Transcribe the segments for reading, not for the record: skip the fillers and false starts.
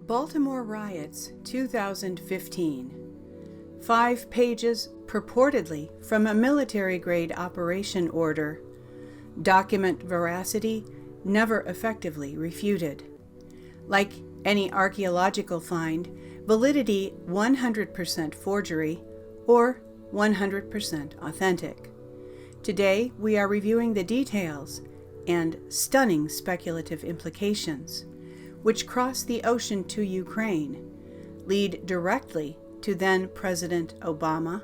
Baltimore Riots 2015. 5 pages purportedly from a military-grade operation order. Document veracity never effectively refuted. Like any archaeological find, validity 100% forgery or 100% authentic. Today we are reviewing the details and stunning speculative implications, which cross the ocean to Ukraine, lead directly to then President Obama,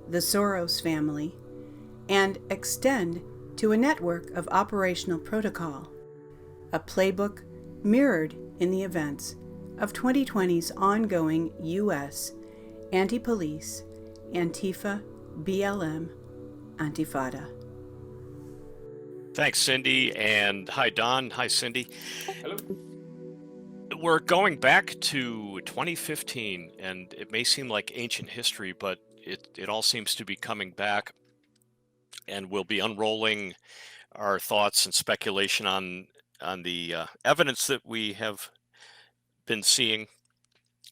the Soros family, and extend to a network of operational protocol, a playbook mirrored in the events of 2020's ongoing U.S. anti-police, Antifa, BLM, Antifada. Thanks, Cindy, and hi, Don. Hi, Cindy. Hello. We're going back to 2015, and it may seem like ancient history, but it all seems to be coming back, and we'll be unrolling our thoughts and speculation on the evidence that we have been seeing.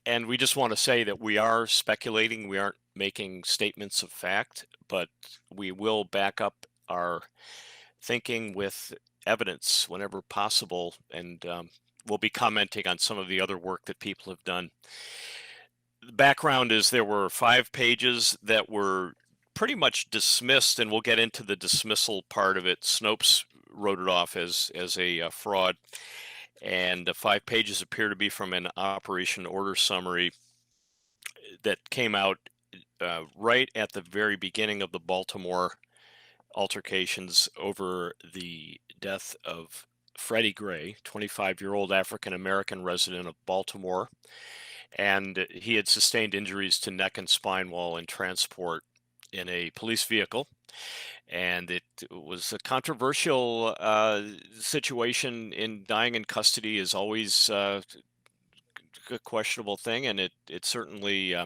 And we just want to say that we are speculating. We aren't making statements of fact, but we will back up our thinking with evidence whenever possible, and we'll be commenting on some of the other work that people have done. The background is there were 5 pages that were pretty much dismissed, and we'll get into the dismissal part of it. Snopes wrote it off as a fraud, and 5 pages appear to be from an operation order summary that came out right at the very beginning of the Baltimore altercations over the death of Freddie Gray, 25-year-old African-American resident of Baltimore, and he had sustained injuries to neck and spine while in transport in a police vehicle. And it was a controversial situation. In dying in custody is always a questionable thing, and it certainly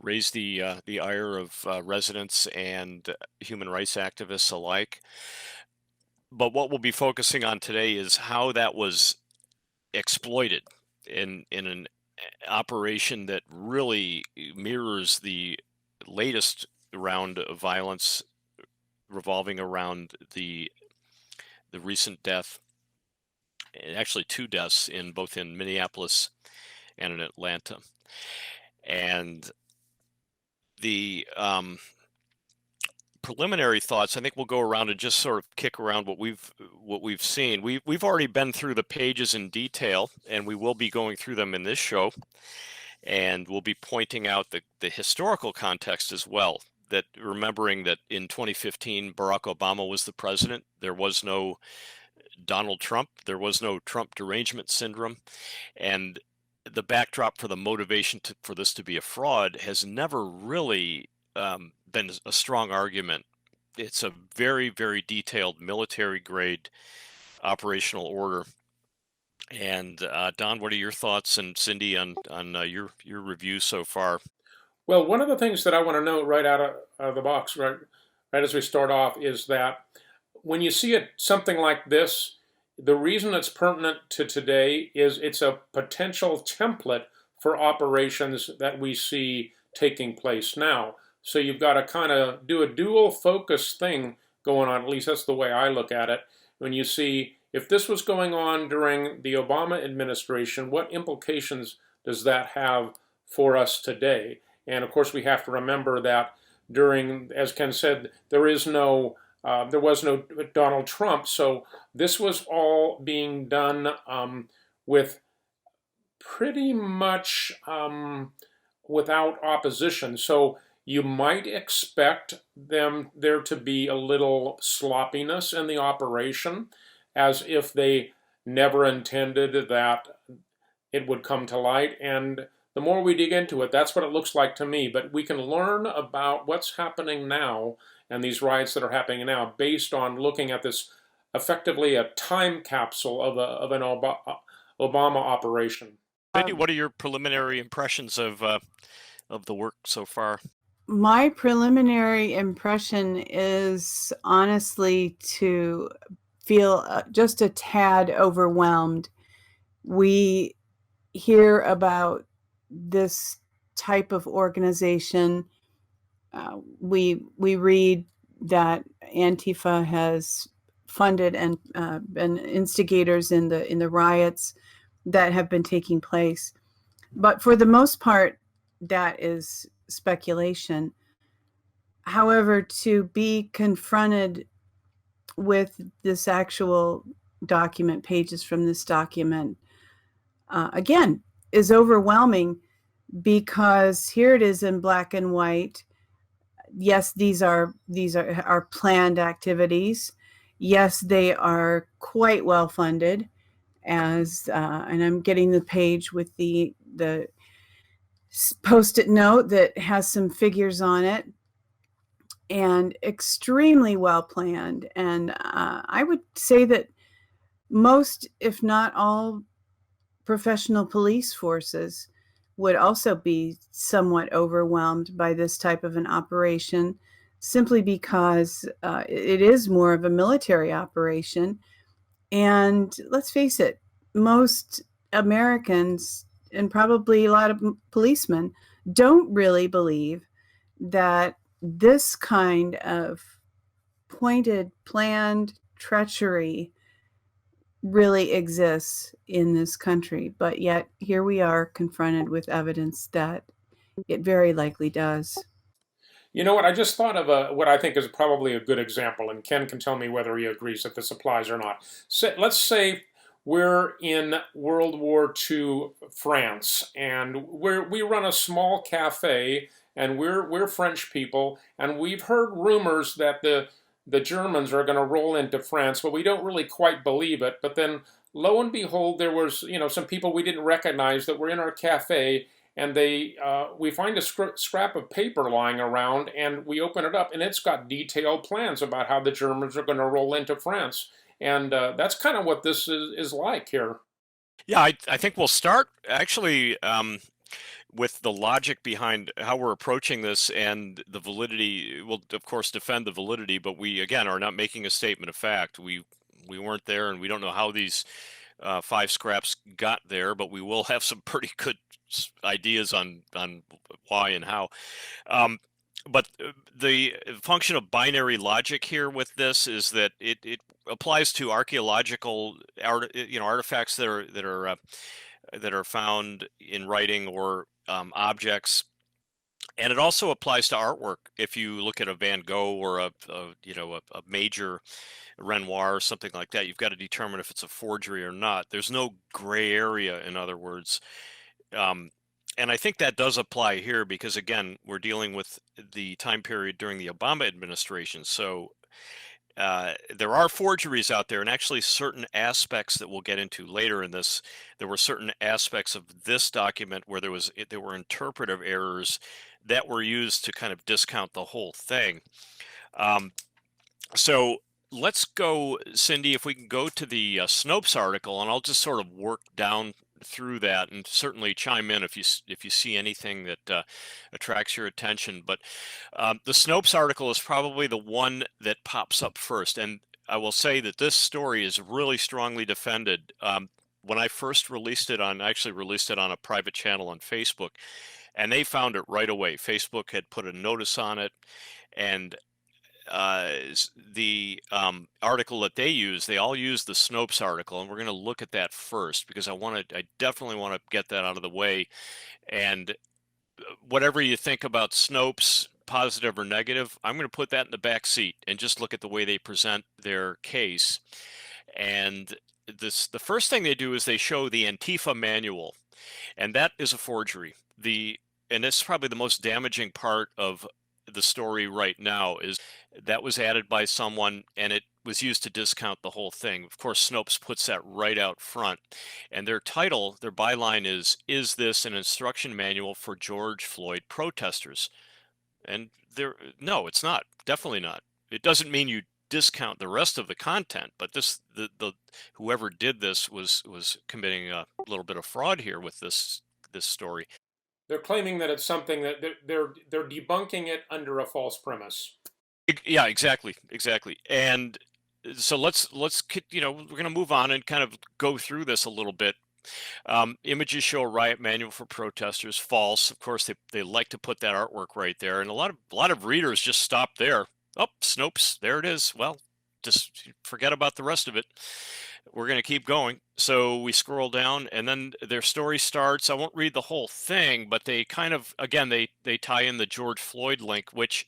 raised the ire of residents and human rights activists alike. But what we'll be focusing on today is how that was exploited in an operation that really mirrors the latest round of violence revolving around the recent death, actually 2 deaths both in Minneapolis and in Atlanta. And the preliminary thoughts, I think we'll go around and just sort of kick around what we've seen. We've already been through the pages in detail, and we will be going through them in this show, and we'll be pointing out the historical context as well. That remembering that in 2015, Barack Obama was the president. There was no Donald Trump. There was no Trump derangement syndrome. And the backdrop for the motivation for this to be a fraud has never really been a strong argument. It's a very, very detailed military-grade operational order. And Don, what are your thoughts, and Cindy, on your review so far? Well, one of the things that I want to note right out of the box, right as we start off, is that when you see something like this, the reason it's pertinent to today is it's a potential template for operations that we see taking place now. So you've got to kind of do a dual focus thing going on. At least that's the way I look at it. When you see, if this was going on during the Obama administration, what implications does that have for us today? And of course, we have to remember that during, as Ken said, there was no Donald Trump. So this was all being done with pretty much without opposition. So you might expect there to be a little sloppiness in the operation, as if they never intended that it would come to light. And the more we dig into it, that's what it looks like to me. But we can learn about what's happening now and these riots that are happening now based on looking at this, effectively a time capsule of an Obama operation. Cindy, what are your preliminary impressions of the work so far? My preliminary impression is honestly to feel just a tad overwhelmed. We hear about this type of organization. We read that Antifa has funded and been instigators in the riots that have been taking place. But for the most part, that is speculation. However, to be confronted with this actual document, pages from this document, again, is overwhelming, because here it is in black and white. Yes, these are planned activities. Yes, they are quite well funded, as and I'm getting the page with the post-it note that has some figures on it, and extremely well planned. And I would say that most, if not all, professional police forces would also be somewhat overwhelmed by this type of an operation, simply because it is more of a military operation. And let's face it, most Americans, and probably a lot of policemen, don't really believe that this kind of pointed, planned treachery really exists in this country. But yet here we are confronted with evidence that it very likely does. You know what? I just thought of what I think is probably a good example, and Ken can tell me whether he agrees that this applies or not. Let's say we're in World War II France, and we run a small cafe, and we're French people, and we've heard rumors that the Germans are going to roll into France, but we don't really quite believe it. But then, lo and behold, there was some people we didn't recognize that were in our cafe, and we find a scrap of paper lying around, and we open it up, and it's got detailed plans about how the Germans are going to roll into France. And that's kind of what this is like here. Yeah, I think we'll start actually with the logic behind how we're approaching this and the validity. We'll, of course, defend the validity, but we, again, are not making a statement of fact. We weren't there, and we don't know how these 5 scraps got there, but we will have some pretty good ideas on why and how. But the function of binary logic here with this is that it applies to archaeological artifacts that are found in writing or objects, and it also applies to artwork. If you look at a Van Gogh or a major Renoir or something like that, you've got to determine if it's a forgery or not. There's no gray area, in other words. And I think that does apply here because, again, we're dealing with the time period during the Obama administration. So there are forgeries out there, and actually certain aspects that we'll get into later in this, there were certain aspects of this document where there were interpretive errors that were used to kind of discount the whole thing. So let's go, Cindy, if we can go to the Snopes article, and I'll just sort of work down through that, and certainly chime in if you see anything that attracts your attention. But the Snopes article is probably the one that pops up first, and I will say that this story is really strongly defended. When I first released it I actually released it on a private channel on Facebook, and they found it right away. Facebook had put a notice on it, and the article that they all use the Snopes article, and we're going to look at that first because I definitely want to get that out of the way. And whatever you think about Snopes, positive or negative, I'm going to put that in the back seat and just look at the way they present their case. And the first thing they do is they show the Antifa manual, and that is a forgery. And this is probably the most damaging part of the story right now, is that was added by someone and it was used to discount the whole thing. Of course, Snopes puts that right out front, and their byline is this an instruction manual for George Floyd protesters? And no, it's not. Definitely not. It doesn't mean you discount the rest of the content, but the whoever did this was committing a little bit of fraud here with this story. They're claiming that it's something that they're debunking it under a false premise. Yeah, exactly. And so let's we're going to move on and kind of go through this a little bit. Images show a riot manual for protesters. False. Of course, they like to put that artwork right there, and a lot of readers just stop there. Oh, Snopes, there it is. Well, just forget about the rest of it. We're going to keep going. So we scroll down, and then their story starts. I won't read the whole thing, but they kind of, again, they tie in the George Floyd link, which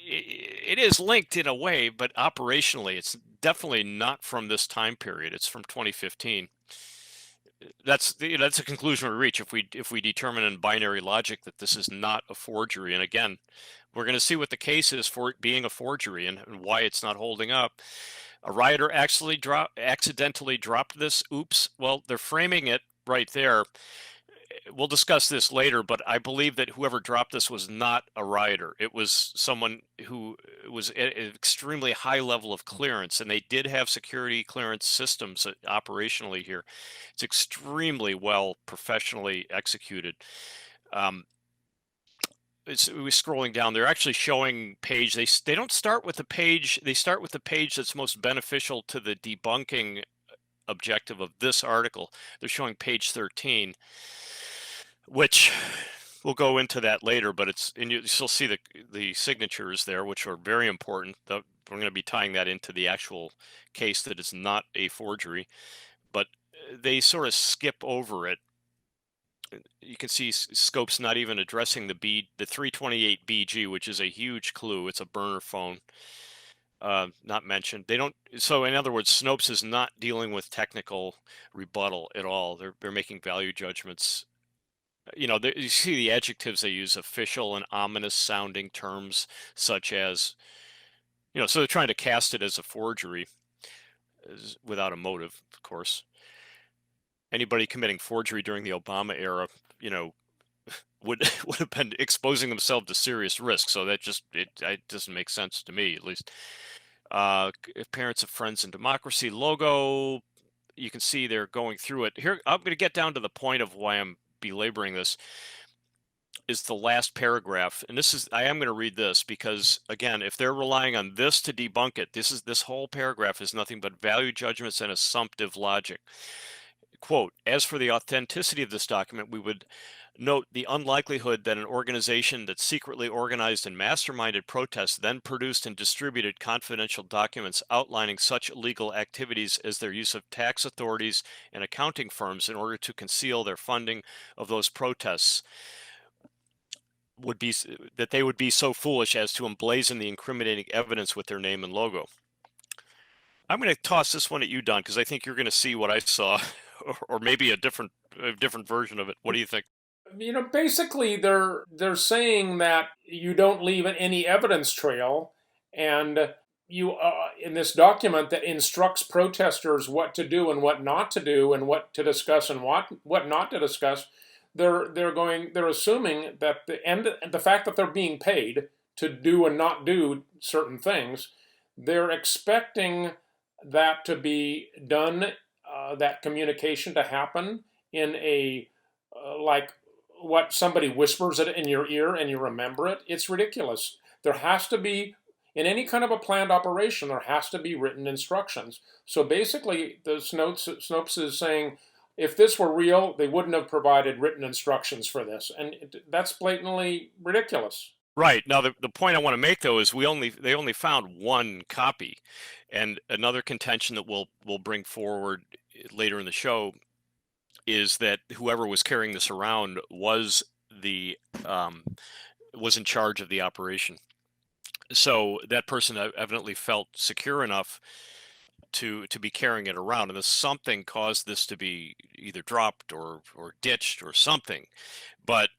it is linked in a way, but operationally, it's definitely not from this time period. It's from 2015. That's a conclusion we reach if we determine in binary logic that this is not a forgery. And again, we're going to see what the case is for it being a forgery and why it's not holding up. A rioter accidentally dropped this. Oops. Well, they're framing it right there. We'll discuss this later, but I believe that whoever dropped this was not a rioter. It was someone who was at an extremely high level of clearance, and they did have security clearance systems operationally here. It's extremely well professionally executed. We're scrolling down. They're actually showing page. They don't start with the page. They start with the page that's most beneficial to the debunking objective of this article. They're showing page 13. Which we'll go into that later, but you still see the signatures there, which are very important. We're going to be tying that into the actual case that it's not a forgery, but they sort of skip over it. You can see Scope's not even addressing the 328 BG, which is a huge clue. It's a burner phone. Not mentioned. They don't. So in other words, Snopes is not dealing with technical rebuttal at all. They're making value judgments. You see the adjectives they use, official and ominous sounding terms, such as, so they're trying to cast it as a forgery without a motive, of course. Anybody committing forgery during the Obama era, would have been exposing themselves to serious risk. So that it doesn't make sense to me, at least. Parents of Friends and Democracy logo, you can see they're going through it. Here, I'm going to get down to the point of why I'm belaboring this. Is the last paragraph, and I am going to read this because, again, if they're relying on this to debunk it, this whole paragraph is nothing but value judgments and assumptive logic. Quote, as for the authenticity of this document, we would note the unlikelihood that an organization that secretly organized and masterminded protests then produced and distributed confidential documents outlining such illegal activities as their use of tax authorities and accounting firms in order to conceal their funding of those protests they would be so foolish as to emblazon the incriminating evidence with their name and logo. I'm going to toss this one at you, Don, because I think you're going to see what I saw, or maybe a different version of it. What do you think? Basically, they're saying that you don't leave any evidence trail, and you in this document that instructs protesters what to do and what not to do, and what to discuss and what not to discuss. They're assuming that the fact that they're being paid to do and not do certain things, they're expecting that to be done, that communication to happen in a like what somebody whispers it in your ear and you remember it. It's ridiculous. There has to be, in any kind of a planned operation, there has to be written instructions. So basically, the Snopes is saying, if this were real, they wouldn't have provided written instructions for this, and that's blatantly ridiculous. Right. Now, the point I want to make, though, is they only found one copy, and another contention that we'll bring forward later in the show is that whoever was carrying this around was in charge of the operation. So that person evidently felt secure enough to be carrying it around, and something caused this to be either dropped or ditched or something. But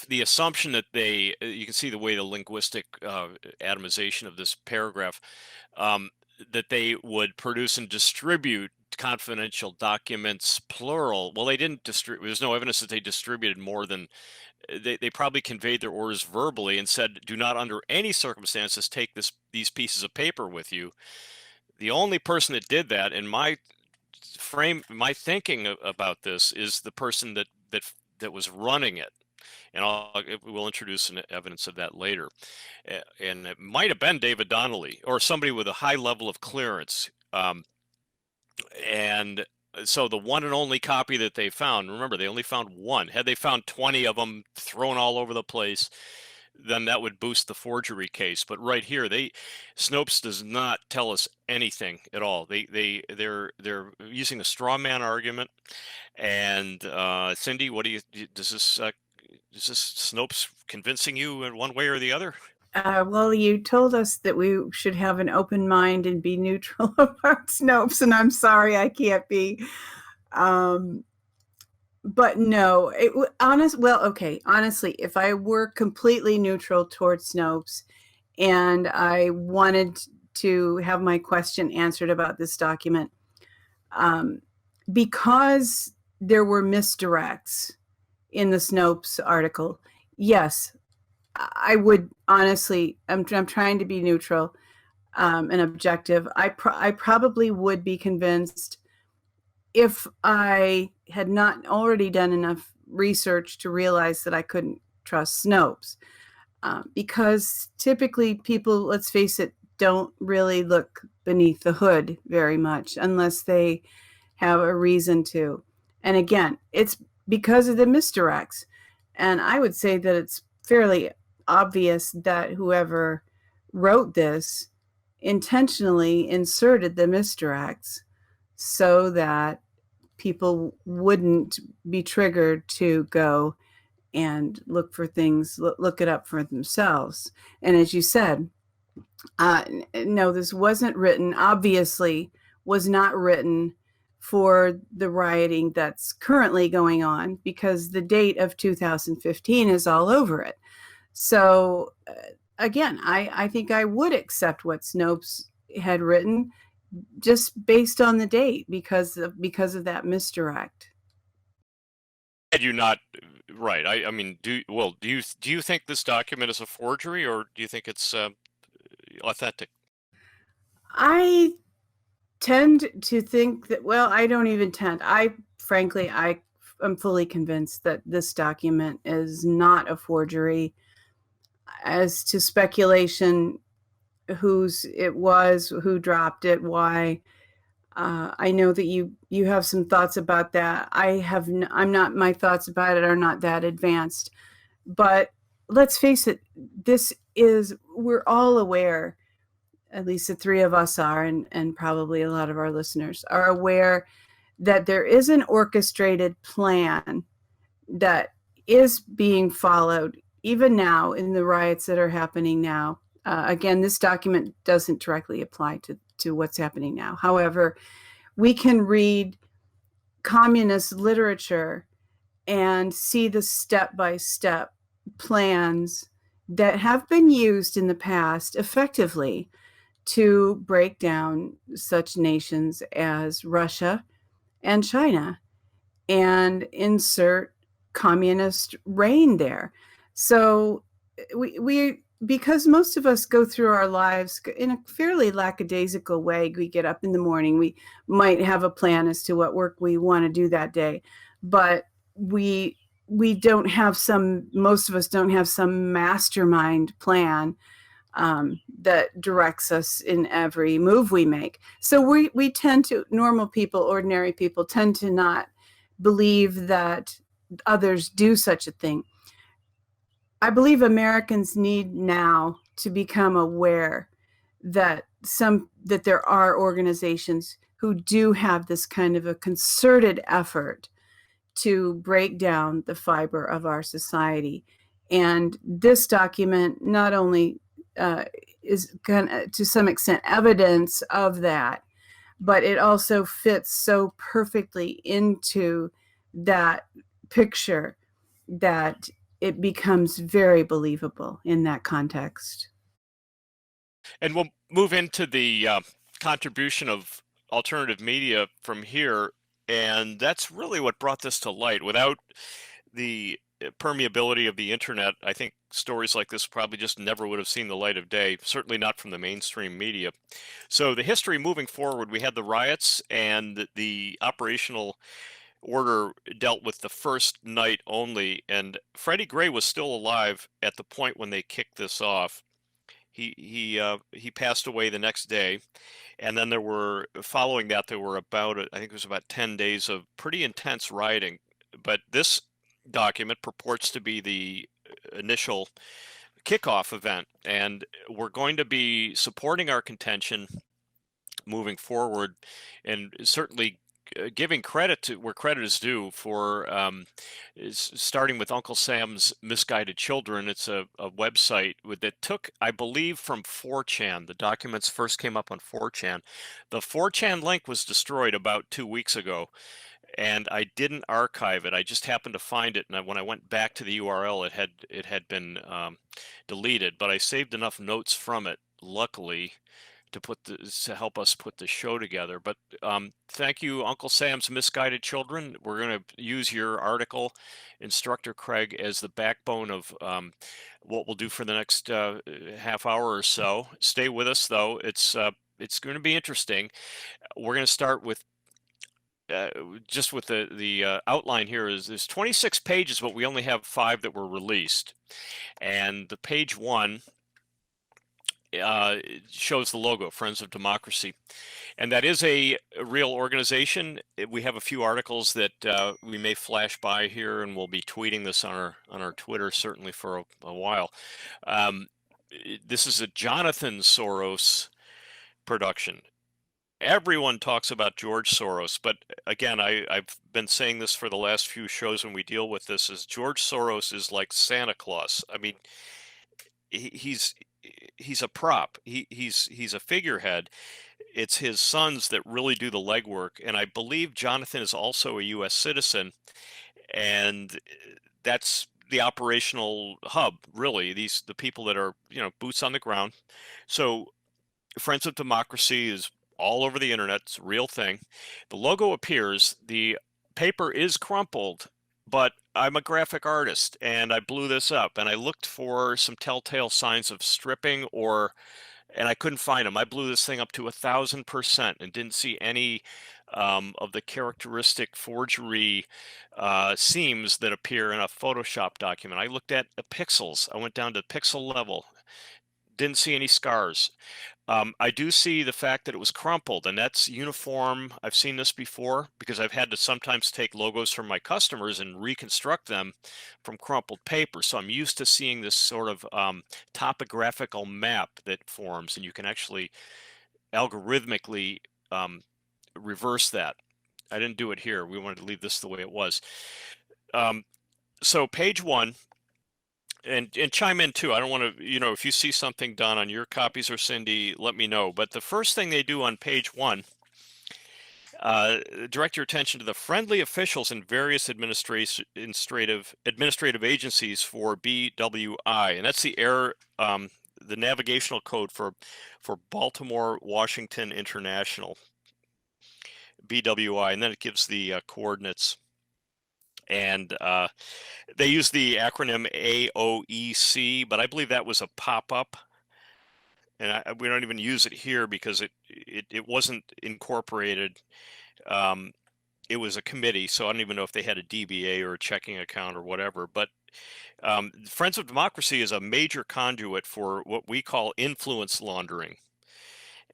the assumption that you can see the way the linguistic atomization of this paragraph, that they would produce and distribute confidential documents, plural. Well, they didn't distribute. There's no evidence that they distributed more than they probably conveyed their orders verbally and said, do not under any circumstances take these pieces of paper with you. The only person that did that in my thinking about this is the person that was running it. And we'll introduce evidence of that later. And it might have been David Donnelly or somebody with a high level of clearance. And So the one and only copy that they found, remember, they only found one. Had they found 20 of them thrown all over the place, then that would boost the forgery case. But right here, Snopes does not tell us anything at all. They're using a straw man argument. And Cindy, what do you does this Snopes convincing you in one way or the other? Well, you told us that we should have an open mind and be neutral about Snopes, and I'm sorry I can't be. But no, honestly, if I were completely neutral towards Snopes and I wanted to have my question answered about this document, because there were misdirects in the Snopes article, yes, I would honestly, I'm trying to be neutral and objective. I probably would be convinced if I had not already done enough research to realize that I couldn't trust Snopes. Because typically people, let's face it, don't really look beneath the hood very much unless they have a reason to. And again, it's because of the misdirects. And I would say that it's fairly obvious that whoever wrote this intentionally inserted the misdirects so that people wouldn't be triggered to go and look for things, look it up for themselves. And as you said, no, this wasn't written, obviously was not written for the rioting that's currently going on, because the date of 2015 is all over it. So again, I think I would accept what Snopes had written just based on the date because of that misdirect. Had you not, right? I mean, do you think this document is a forgery, or do you think it's authentic? I tend to think that, well, I don't even tend. Frankly, I'm fully convinced that this document is not a forgery. As to speculation, whose it was, who dropped it, why, I know that you have some thoughts about that. My thoughts about it are not that advanced. But let's face it, we're all aware, at least the three of us are, and probably a lot of our listeners are aware, that there is an orchestrated plan that is being followed even now in the riots that are happening now. Again, this document doesn't directly apply to what's happening now. However, we can read communist literature and see the step-by-step plans that have been used in the past effectively to break down such nations as Russia and China and insert communist reign there. So we because most of us go through our lives in a fairly lackadaisical way. We get up in the morning, we might have a plan as to what work we want to do that day, but most of us don't have some mastermind plan that directs us in every move we make. So we tend to, normal people, ordinary people, tend to not believe that others do such a thing. I believe Americans need now to become aware that there are organizations who do have this kind of a concerted effort to break down the fiber of our society. And this document not only is to some extent evidence of that, but it also fits so perfectly into that picture that it becomes very believable in that context. And we'll move into the contribution of alternative media from here. And that's really what brought this to light. Without the permeability of the internet, I think stories like this probably just never would have seen the light of day, certainly not from the mainstream media. So the history moving forward, we had the riots, and the operational order dealt with the first night only, and Freddie Gray was still alive at the point when they kicked this off. He passed away the next day, and then following that there were I think it was about 10 days of pretty intense rioting. But this document purports to be the initial kickoff event, and we're going to be supporting our contention moving forward, and certainly giving credit to where credit is due for starting with Uncle Sam's Misguided Children. It's a website that took, I believe, from 4chan. The documents first came up on 4chan. The 4chan link was destroyed about 2 weeks ago, and I didn't archive it. I just happened to find it, and when I went back to the URL, it had been deleted. But I saved enough notes from it, luckily, to help us put the show together. But thank you, Uncle Sam's Misguided Children. We're going to use your article, Instructor Craig, as the backbone of what we'll do for the next half hour or so. Stay with us, though. It's going to be interesting. We're going to start with just with the outline here. There's 26 pages, but we only have 5 that were released. And the page 1 shows the logo, Friends of Democracy. And that is a real organization. We have a few articles that we may flash by here, and we'll be tweeting this on our Twitter certainly for a while. This is a Jonathan Soros production. Everyone talks about George Soros, but again, I've been saying this for the last few shows when we deal with this, is George Soros is like Santa Claus. I mean, he's a prop. He's a figurehead. It's his sons that really do the legwork, and I believe Jonathan is also a U.S. citizen, and that's the operational hub, really. The people that are, boots on the ground. So Friends of Democracy is all over the internet. It's a real thing. The logo appears. The paper is crumpled, but I'm a graphic artist, and I blew this up, and I looked for some telltale signs of stripping, and I couldn't find them. I blew this thing up to 1,000% and didn't see any of the characteristic forgery seams that appear in a Photoshop document. I looked at the pixels. I went down to pixel level. Didn't see any scars. I do see the fact that it was crumpled, and that's uniform. I've seen this before because I've had to sometimes take logos from my customers and reconstruct them from crumpled paper. So I'm used to seeing this sort of topographical map that forms, and you can actually algorithmically reverse that. I didn't do it here. We wanted to leave this the way it was. So page 1. And chime in too. I don't want to, if you see something done on your copies or Cindy, let me know. But the first thing they do on page 1, direct your attention to the friendly officials in various administrative agencies for BWI, and that's the navigational code for Baltimore Washington International, BWI, and then it gives the coordinates. And they use the acronym AOEC, but I believe that was a pop-up, and we don't even use it here because it wasn't incorporated. It was a committee, so I don't even know if they had a DBA or a checking account or whatever. But Friends of Democracy is a major conduit for what we call influence laundering,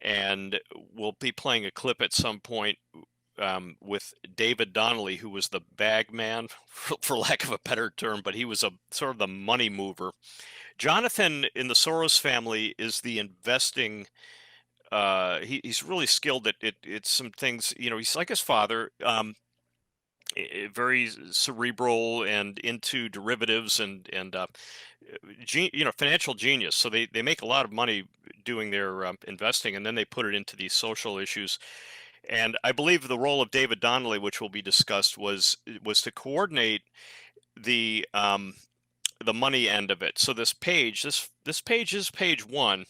and we'll be playing a clip at some point with David Donnelly, who was the bag man, for lack of a better term, but he was a sort of the money mover. Jonathan in the Soros family is the investing. He's really skilled at it's some things. He's like his father, very cerebral and into derivatives and financial genius. So they make a lot of money doing their investing, and then they put it into these social issues. And I believe the role of David Donnelly, which will be discussed, was to coordinate the money end of it. So this page is page 1,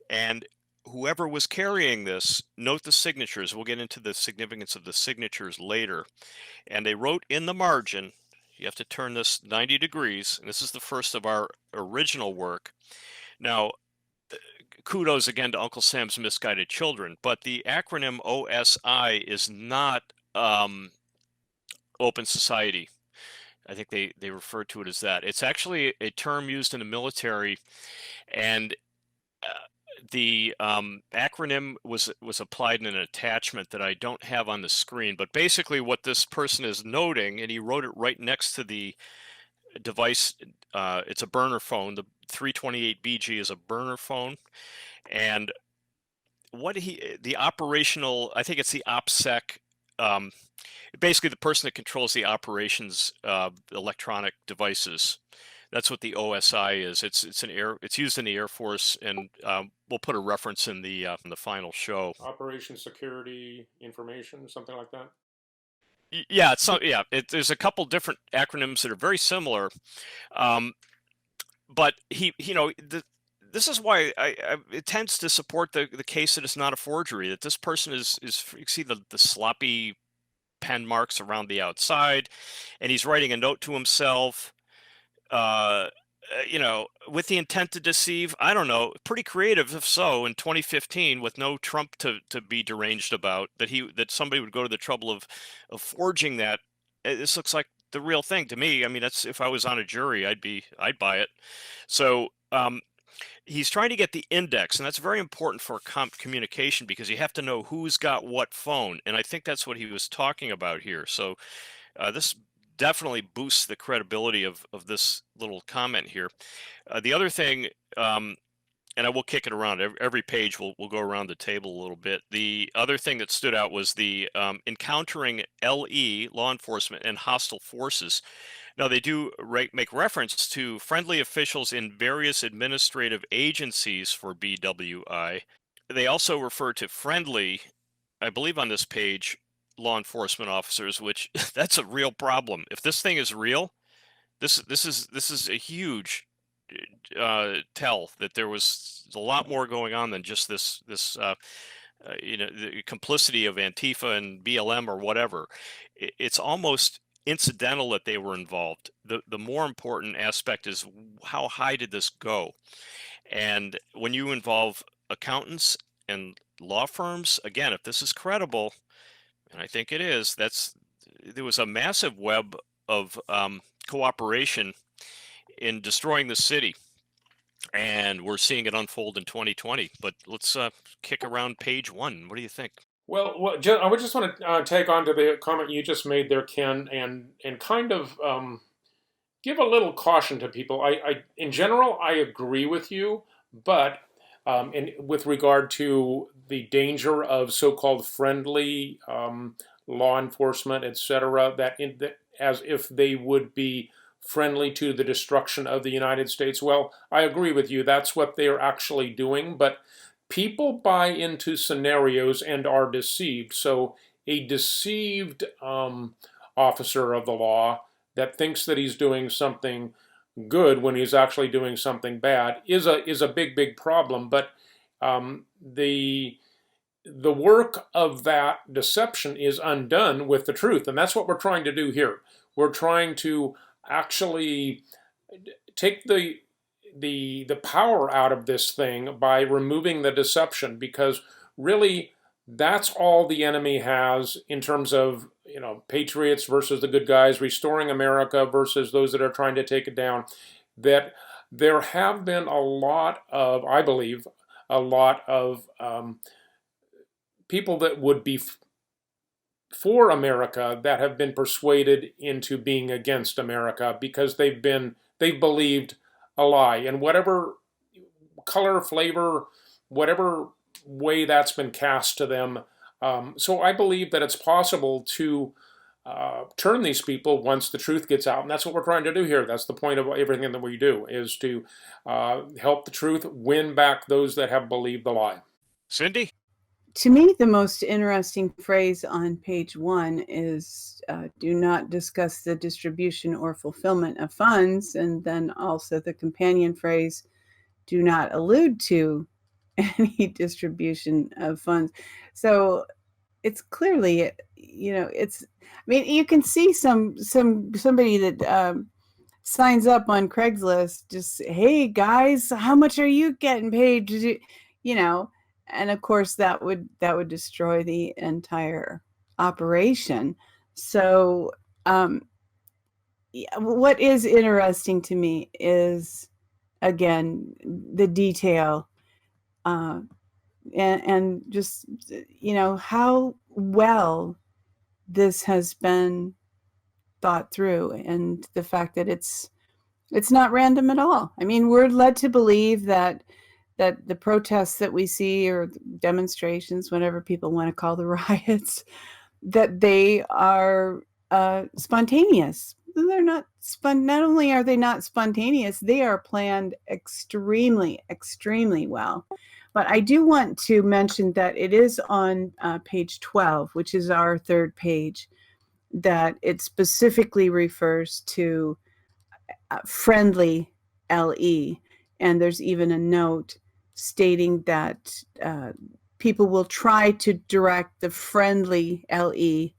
and whoever was carrying this, note the signatures. We'll get into the significance of the signatures later. And they wrote in the margin, you have to turn this 90 degrees, and this is the first of our original work. Now, kudos again to Uncle Sam's Misguided Children, but the acronym OSI is not Open Society. I think they refer to it as that. It's actually a term used in the military, and the acronym was applied in an attachment that I don't have on the screen, but basically what this person is noting, and he wrote it right next to the device, it's a burner phone. The 328BG is a burner phone, and the operational, I think it's the OPSEC, basically the person that controls the operations electronic devices. That's what the OSI is. It's used in the Air Force, and we'll put a reference in the final show. Operation Security Information, something like that. Yeah, there's a couple different acronyms that are very similar, but this is why it tends to support the case that it's not a forgery. That this person is you see the sloppy pen marks around the outside, and he's writing a note to himself. With the intent to deceive. I don't know, pretty creative if so in 2015 with no Trump to be deranged about, that somebody would go to the trouble of forging that. This looks like the real thing to me. I mean, that's, if I was on a jury, I'd buy it. So he's trying to get the index, and that's very important for communication, because you have to know who's got what phone, and I think that's what he was talking about here. So this definitely boosts the credibility of this little comment here. The other thing, and I will kick it around, every page we'll go around the table a little bit. The other thing that stood out was the encountering LE, law enforcement, and hostile forces. Now, they do make reference to friendly officials in various administrative agencies for BWI. They also refer to friendly, I believe on this page, law enforcement officers, which that's a real problem. If this thing is real, this is a huge tell that there was a lot more going on than just this the complicity of Antifa and BLM or whatever. It's almost incidental that they were involved. The more important aspect is, how high did this go? And when you involve accountants and law firms, again, if this is credible, and I think it is, there was a massive web of cooperation in destroying the city, and we're seeing it unfold in 2020. But let's kick around page one. What do you think? Well, I would just want to take on to the comment you just made there, Ken, and kind of give a little caution to people. I in general, I agree with you, but with regard to the danger of so-called friendly law enforcement, etc., that as if they would be friendly to the destruction of the United States. Well, I agree with you. That's what they are actually doing. But people buy into scenarios and are deceived. So a deceived officer of the law that thinks that he's doing something good when he's actually doing something bad is a big problem. But the work of that deception is undone with the truth, and that's what we're trying to do here. We're trying to actually take the power out of this thing by removing the deception, because really that's all the enemy has in terms of, patriots versus the good guys, restoring America versus those that are trying to take it down. That there have been a lot of, I believe, people that would be for America that have been persuaded into being against America because they've believed a lie, and whatever color, flavor, whatever way that's been cast to them. So I believe that it's possible to turn these people once the truth gets out, and that's what we're trying to do here. That's the point of everything that we do, is to help the truth win back those that have believed the lie. Cindy? To me, the most interesting phrase on page one is do not discuss the distribution or fulfillment of funds. And then also the companion phrase, do not allude to any distribution of funds. So it's clearly, you can see somebody that signs up on Craigslist, just, hey guys, how much are you getting paid to do, and of course that would destroy the entire operation. So what is interesting to me is, again, the detail and just, how well this has been thought through, and the fact that it's not random at all. I mean, we're led to believe that the protests that we see, or demonstrations, whatever people want to call the riots, that they are spontaneous. They're not not only are they not spontaneous, they are planned extremely, extremely well. But I do want to mention that it is on page 12, which is our third page, that it specifically refers to friendly LE. And there's even a note stating that people will try to direct the friendly LE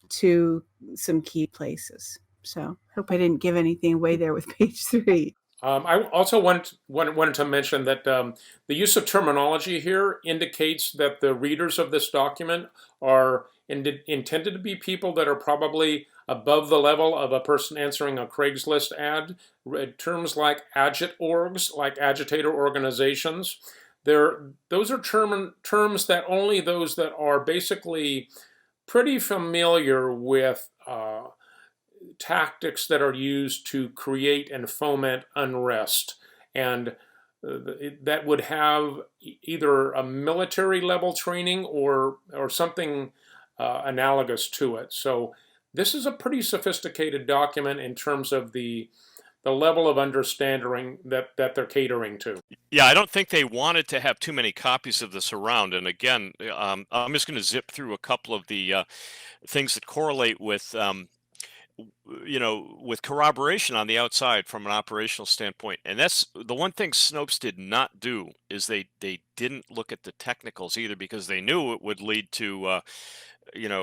to some key places. So hope I didn't give anything away there with page 3. I also wanted to mention that the use of terminology here indicates that the readers of this document are intended to be people that are probably above the level of a person answering a Craigslist ad. Terms like agit-orgs, like agitator organizations, those are terms that only those that are basically pretty familiar with tactics that are used to create and foment unrest, and that would have either a military level training or something analogous to it. So this is a pretty sophisticated document in terms of the level of understanding that they're catering to. Yeah, I don't think they wanted to have too many copies of this around. And again, I'm just going to zip through a couple of the things that correlate with with corroboration on the outside from an operational standpoint. And that's the one thing Snopes did not do, is they didn't look at the technicals either, because they knew it would lead to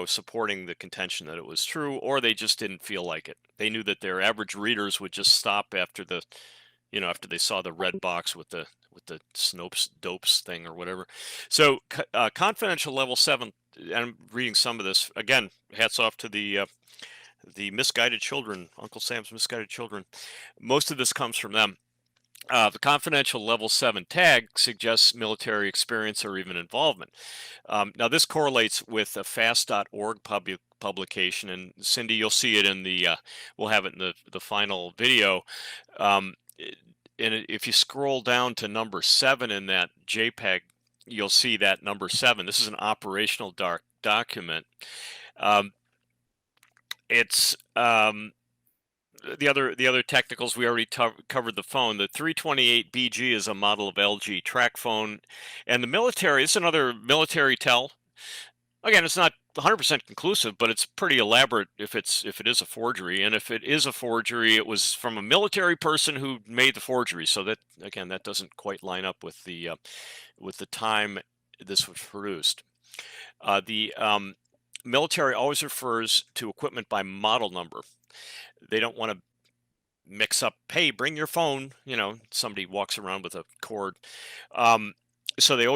supporting the contention that it was true, or they just didn't feel like it. They knew that their average readers would just stop after after they saw the red box with the Snopes dopes thing or whatever. So confidential level 7, and I'm reading some of this again. Hats off to the misguided children, Uncle Sam's misguided children. Most of this comes from them. The confidential level 7 tag suggests military experience or even involvement. Now, this correlates with a fast.org publication, and Cindy, you'll see it in the, we'll have it in the final video. And if you scroll down to number 7 in that JPEG, you'll see that number 7. This is an operational document. It's the other technicals we already covered. The phone, the 328BG is a model of LG track phone, and the military is another military tel. Again, it's not 100% conclusive, but it's pretty elaborate if it is a forgery. And if it is a forgery, it was from a military person who made the forgery. So that, again, that doesn't quite line up with the time this was produced. The military always refers to equipment by model number. They don't want to mix up, hey, bring your phone, somebody walks around with a cord. So they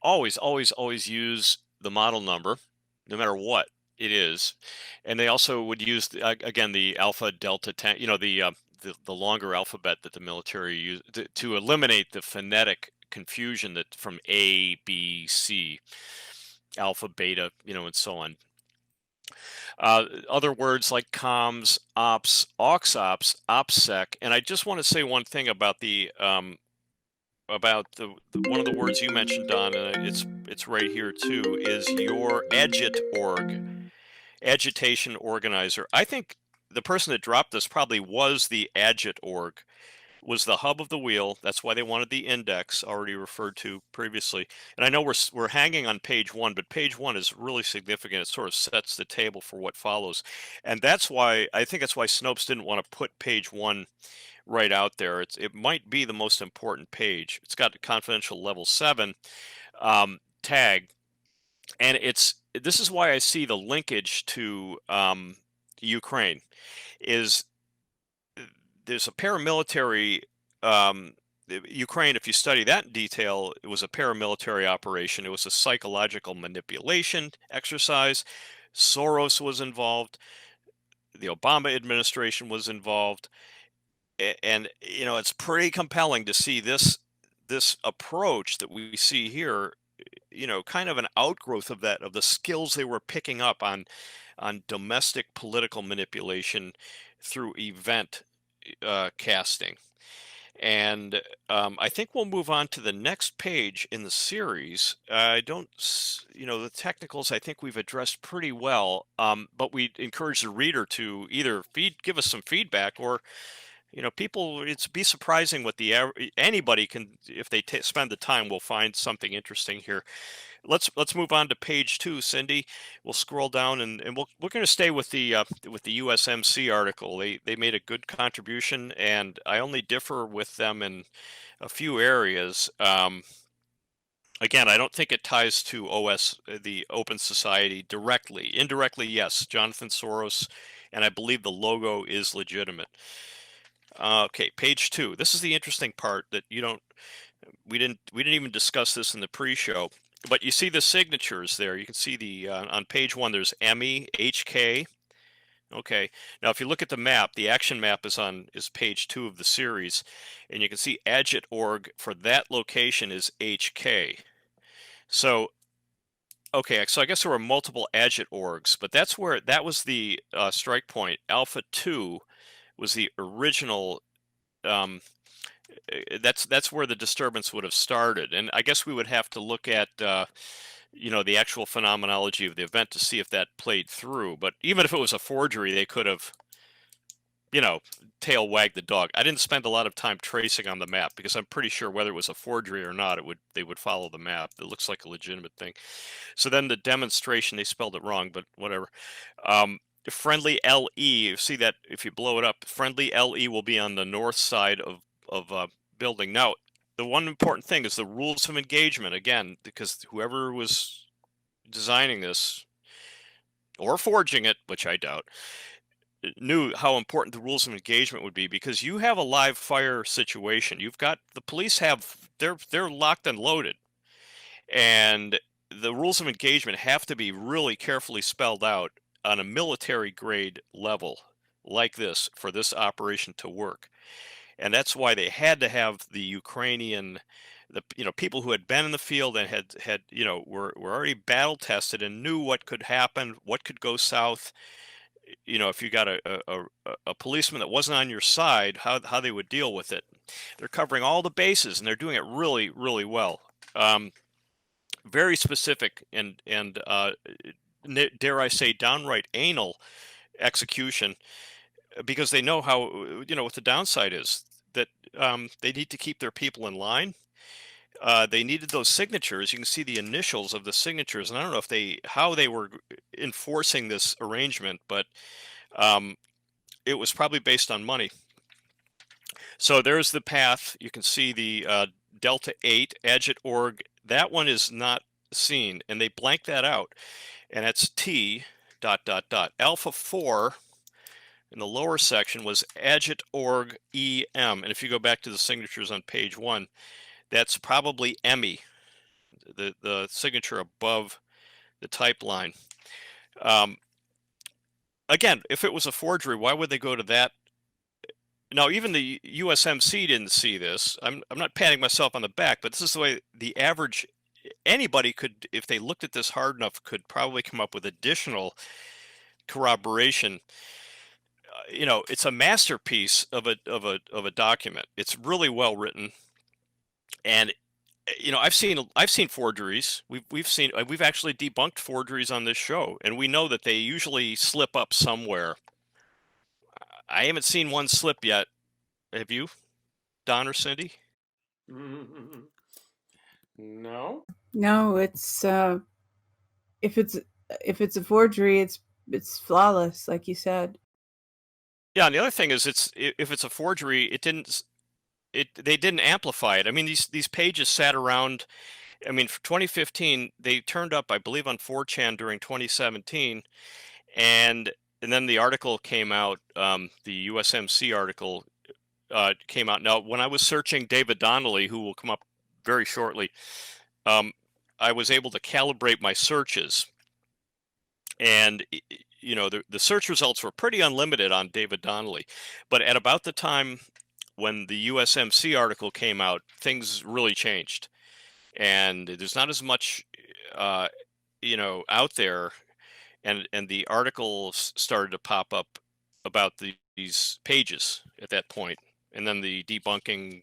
always use the model number, no matter what it is. And they also would use again the alpha, delta, the longer alphabet that the military used to eliminate the phonetic confusion that from A, B, C, alpha, beta, and so on. Other words like comms, ops, aux ops, opsec, and I just want to say one thing about the one of the words you mentioned, Don, and it's right here too, is your agit-org, agitation organizer. I think the person that dropped this probably was the agit-org, was the hub of the wheel. That's why they wanted the index already referred to previously. And I know we're hanging on page 1, but page 1 is really significant. It sort of sets the table for what follows. And that's why Snopes didn't want to put page 1 right out there. It might be the most important page. It's got a confidential level 7 tag. And this is why I see the linkage to Ukraine is there's a paramilitary Ukraine. If you study that in detail, it was a paramilitary operation. It was a psychological manipulation exercise. Soros was involved. The Obama administration was involved. And it's pretty compelling to see this this approach that we see here, kind of an outgrowth of that, of the skills they were picking up on domestic political manipulation through event casting. And I think we'll move on to the next page in the series. I don't, the technicals I think we've addressed pretty well, but we encourage the reader to either give us some feedback, or people, it's be surprising what anybody can, if they spend the time, will find something interesting here. Let's move on to page 2, Cindy. We'll scroll down, and we're going to stay with the USMC article. They made a good contribution, and I only differ with them in a few areas. Again, I don't think it ties to the Open Society directly. Indirectly, yes, Jonathan Soros, and I believe the logo is legitimate. Okay, page 2. This is the interesting part that we didn't even discuss this in the pre-show. But you see the signatures there. You can see the on page 1 there's ME, HK. Okay. Now if you look at the map, the action map is page 2 of the series, and you can see agit.org for that location is HK. So okay, so I guess there were multiple agit.orgs, but that was the strike point. Alpha 2 was the original. That's where the disturbance would have started, and I guess we would have to look at the actual phenomenology of the event to see if that played through. But even if it was a forgery, they could have tail wagged the dog. I didn't spend a lot of time tracing on the map, because I'm pretty sure whether it was a forgery or not, they would follow the map. It looks like a legitimate thing. So then the demonstration, they spelled it wrong, but whatever. Friendly LE, you see that if you blow it up, friendly LE will be on the north side of building. Now, the one important thing is the rules of engagement, again, because whoever was designing this or forging it, which I doubt, knew how important the rules of engagement would be, because you have a live fire situation. You've got the police they're locked and loaded, and the rules of engagement have to be really carefully spelled out on a military grade level like this for this operation to work. And that's why they had to have the Ukrainian, people who had been in the field and had were already battle tested and knew what could happen, what could go south. If you got a policeman that wasn't on your side, how they would deal with it. They're covering all the bases, and they're doing it really, really well. Very specific and dare I say downright anal execution, because they know how, what the downside is, that they need to keep their people in line. They needed those signatures. You can see the initials of the signatures, and I don't know how they were enforcing this arrangement, but it was probably based on money. So there's the path. You can see the Delta 8 agit.org. That one is not seen, and they blank that out, and that's T ... Alpha 4 in the lower section was agit.org EM, and if you go back to the signatures on page 1, that's probably EMI, the signature above the type line. Again, if it was a forgery, why would they go to that? Now, even the USMC didn't see this. I'm not patting myself on the back, but this is the way the average anybody could, if they looked at this hard enough, could probably come up with additional corroboration. It's a masterpiece of a document. It's really well written, and I've seen forgeries. We've actually debunked forgeries on this show, and we know that they usually slip up somewhere. I haven't seen one slip yet. Have you, Don or Cindy? No. No, it's if it's a forgery, it's flawless, like you said. Yeah, and the other thing is, if it's a forgery, they didn't amplify it. I mean, these pages sat around. I mean, for 2015, they turned up, I believe, on 4chan during 2017, and then the article came out. The USMC article came out. Now, when I was searching David Donnelly, who will come up very shortly, I was able to calibrate my searches, and the search results were pretty unlimited on David Donnelly. But at about the time when the USMC article came out, things really changed, and there's not as much, out there, and the articles started to pop up about these pages at that point, and then the debunking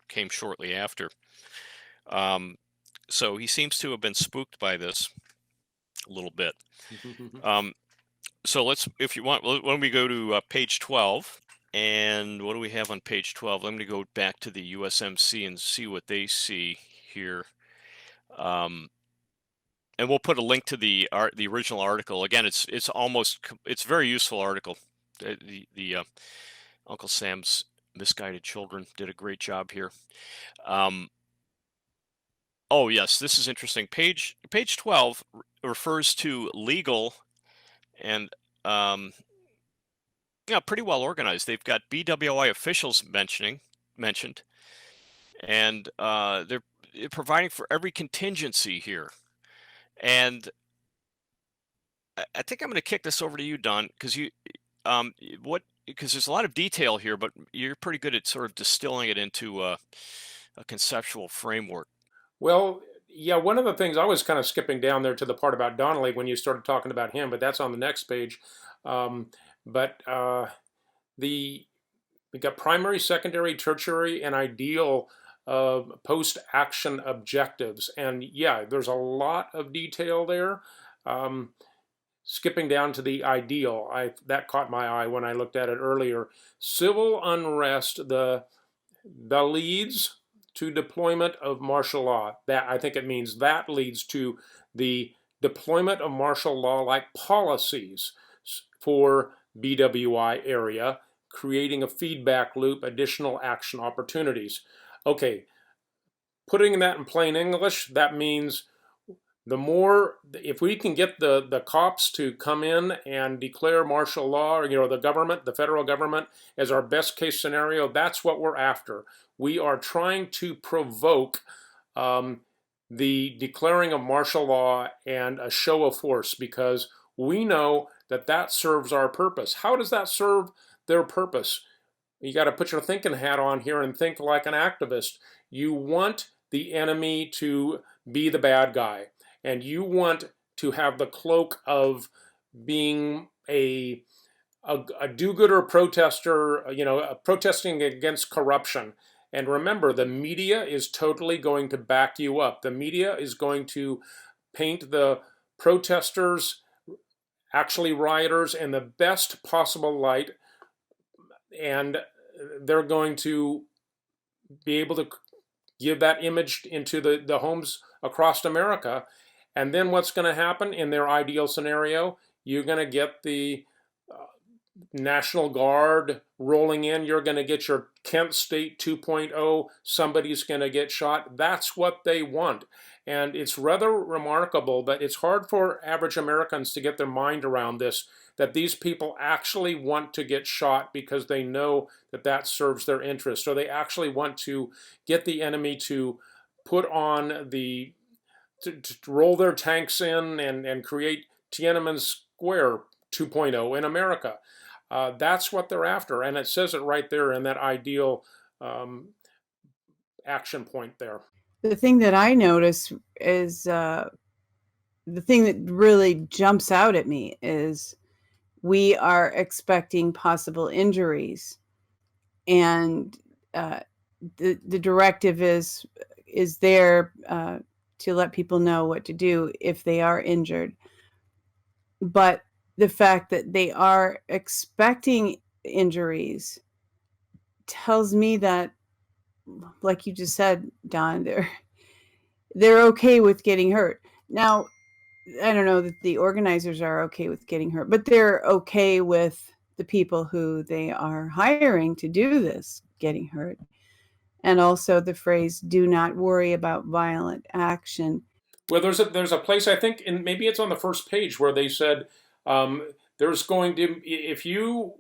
came shortly after. So he seems to have been spooked by this a little bit. So if you want, why don't we go to page 12? And what do we have on page 12? I'm going to go back to the USMC and see what they see here. And we'll put a link to the original article. Again, it's a very useful article. The Uncle Sam's Misguided Children did a great job here. Oh yes, this is interesting. Page 12 refers to legal and pretty well organized. They've got BWI officials mentioned, and they're providing for every contingency here. And I think I'm going to kick this over to you, Don, because because there's a lot of detail here, but you're pretty good at sort of distilling it into a conceptual framework. Well, yeah, one of the things I was kind of skipping down there to the part about Donnelly when you started talking about him, but that's on the next page. We got primary, secondary, tertiary, and ideal post-action objectives. And yeah, there's a lot of detail there. Skipping down to the ideal, that caught my eye when I looked at it earlier. Civil unrest, the leads to deployment of martial law. That, I think it means that leads to the deployment of martial law-like policies for BWI area, creating a feedback loop, additional action opportunities. Okay, putting that in plain English, that means if we can get the cops to come in and declare martial law, or the federal government, as our best case scenario, that's what we're after. We are trying to provoke the declaring of martial law and a show of force, because we know that serves our purpose. How does that serve their purpose? You got to put your thinking hat on here and think like an activist. You want the enemy to be the bad guy, and you want to have the cloak of being a do-gooder protester, protesting against corruption. And remember, the media is totally going to back you up. The media is going to paint the protesters, actually rioters, in the best possible light, and they're going to be able to give that image into the homes across America. And then what's going to happen in their ideal scenario? You're going to get the National Guard rolling in. You're going to get your Kent State 2.0. Somebody's going to get shot. That's what they want. And it's rather remarkable, but it's hard for average Americans to get their mind around this, that these people actually want to get shot because they know that serves their interest, or they actually want to get the enemy to put on to roll their tanks in and create Tiananmen Square 2.0 in America. That's what they're after, and it says it right there in that ideal action point there. The thing that I notice is the thing that really jumps out at me is we are expecting possible injuries, and the directive is there to let people know what to do if they are injured. But the fact that they are expecting injuries tells me that, like you just said, Don, they're okay with getting hurt. Now, I don't know that the organizers are okay with getting hurt, but they're okay with the people who they are hiring to do this getting hurt. And also the phrase, do not worry about violent action. Well, there's a place, I think, and maybe it's on the first page, where they said there's going to, if you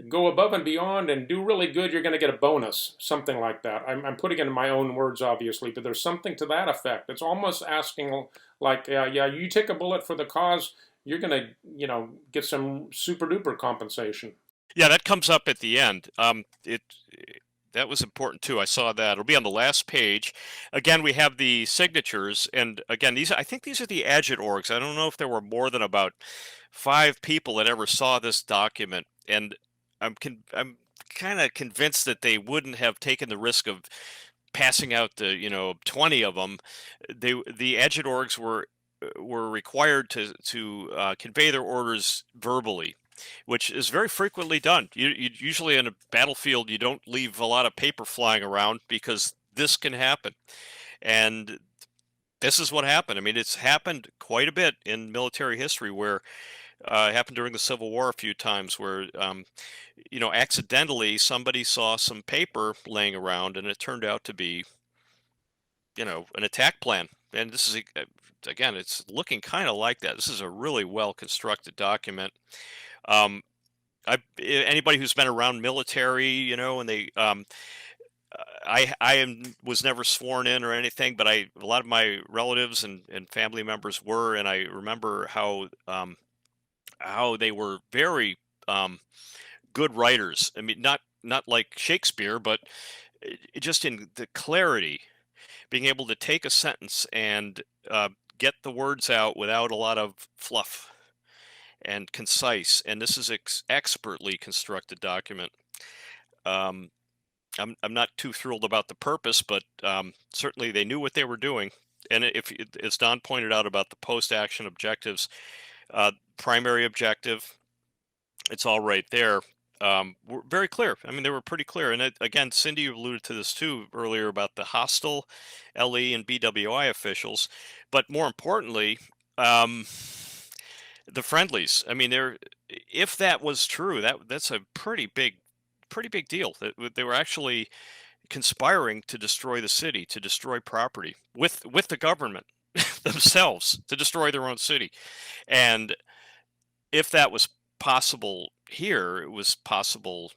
go above and beyond and do really good, you're going to get a bonus, something like that. I'm putting it in my own words, obviously, but there's something to that effect. It's almost asking, like, you take a bullet for the cause, you're going to, get some super duper compensation. Yeah, that comes up at the end. That was important too. I saw that. It'll be on the last page. Again, we have the signatures, and again, I think these are the agit.orgs. I don't know if there were more than about 5 people that ever saw this document, and I'm kind of convinced that they wouldn't have taken the risk of passing out the 20 of them. The agit.orgs were required to convey their orders verbally, which is very frequently done. You usually in a battlefield, you don't leave a lot of paper flying around because this can happen. And this is what happened. I mean, it's happened quite a bit in military history where it happened during the Civil War a few times where, accidentally somebody saw some paper laying around and it turned out to be, an attack plan. And this is, again, it's looking kind of like that. This is a really well constructed document. Anybody who's been around military, and they, was never sworn in or anything, but a lot of my relatives and family members were, and I remember how they were very good writers. I mean, not like Shakespeare, but just in the clarity, being able to take a sentence and get the words out without a lot of fluff and concise. And this is expertly constructed document. I'm not too thrilled about the purpose, but certainly they knew what they were doing. And as Don pointed out about the post-action objectives, primary objective, it's all right there. Were very clear. I mean, they were pretty clear. And again, Cindy alluded to this too earlier about the hostile LE and BWI officials, but more importantly, the friendlies. I mean, if that was true, that's a pretty big deal. That they were actually conspiring to destroy the city, to destroy property with the government themselves, to destroy their own city. And if that was possible here, it was possible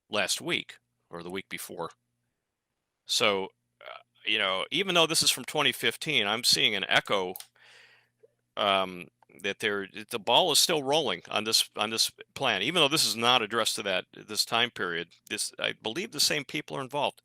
last week or the week before. So, even though this is from 2015, I'm seeing an echo that the ball is still rolling on this plan, even though this is not addressed to this time period. I believe the same people are involved.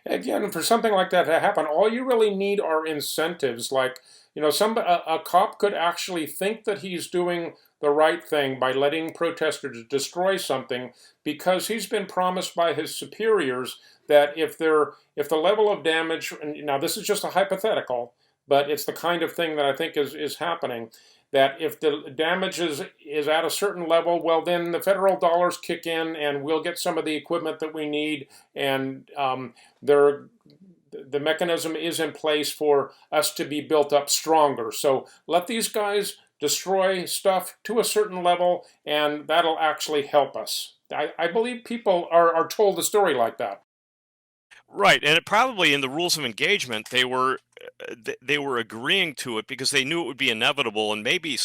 Again, for something like that to happen, all you really need are incentives. Like, a cop could actually think that he's doing the right thing by letting protesters destroy something because he's been promised by his superiors that if the level of damage, and now this is just a hypothetical, but it's the kind of thing that I think is happening, that if the damage is at a certain level, well, then the federal dollars kick in and we'll get some of the equipment that we need, and the mechanism is in place for us to be built up stronger. So let these guys destroy stuff to a certain level, and that'll actually help us. I believe people are told a story like that. Right, and it probably in the rules of engagement they were agreeing to it because they knew it would be inevitable, and maybe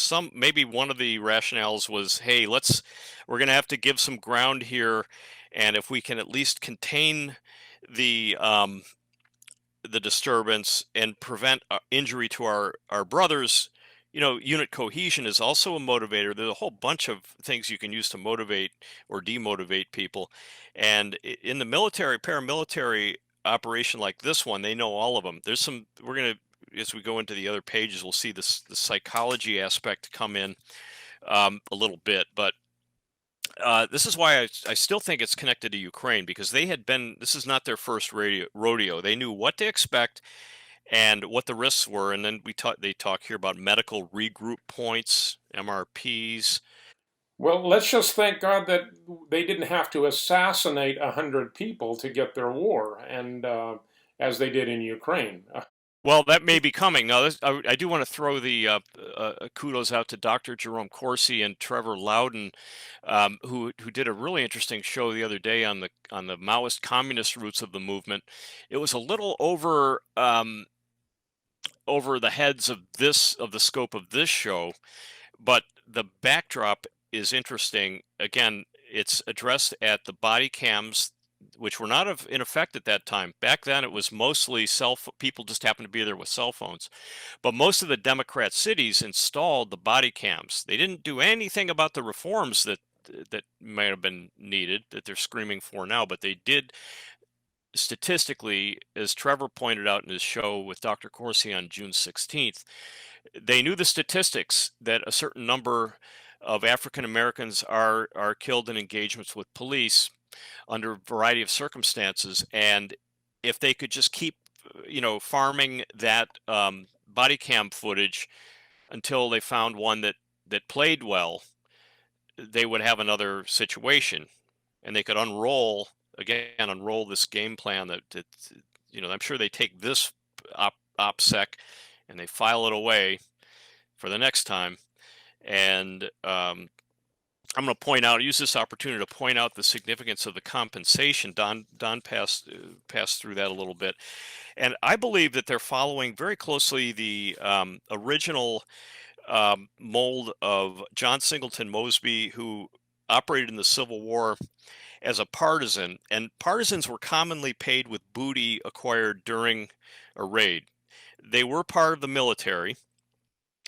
one of the rationales was, hey, we're going to have to give some ground here, and if we can at least contain the disturbance and prevent injury to our brothers. Unit cohesion is also a motivator. There's a whole bunch of things you can use to motivate or demotivate people. And in the military, paramilitary operation like this one, they know all of them. We're going to, as we go into the other pages, we'll see the psychology aspect come in a little bit. But this is why I still think it's connected to Ukraine, because this is not their first rodeo. They knew what to expect and what the risks were. And then they talk here about medical regroup points, MRPs. Well, let's just thank God that they didn't have to assassinate 100 people to get their war, and as they did in Ukraine. Well, that may be coming. Now, I do want to throw the kudos out to Dr. Jerome Corsi and Trevor Loudon, who did a really interesting show the other day on the Maoist communist roots of the movement. It was a little over the heads of the scope of this show, but the backdrop is interesting. Again, it's addressed at the body cams, which were not in effect at that time. Back then, it was mostly people just happened to be there with cell phones. But most of the Democrat cities installed the body cams. They didn't do anything about the reforms that might have been needed, that they're screaming for now, but they did statistically, as Trevor pointed out in his show with Dr. Corsi on June 16th, they knew the statistics that a certain number of African Americans are killed in engagements with police under a variety of circumstances. And if they could just keep, farming that body cam footage until they found one that played well, they would have another situation, and they could unroll this game plan that I'm sure they take this OPSEC and they file it away for the next time. And I'm going to use this opportunity to point out the significance of the compensation. Don passed through that a little bit. And I believe that they're following very closely the original mold of John Singleton Mosby, who operated in the Civil War as a partisan. And partisans were commonly paid with booty acquired during a raid. They were part of the military,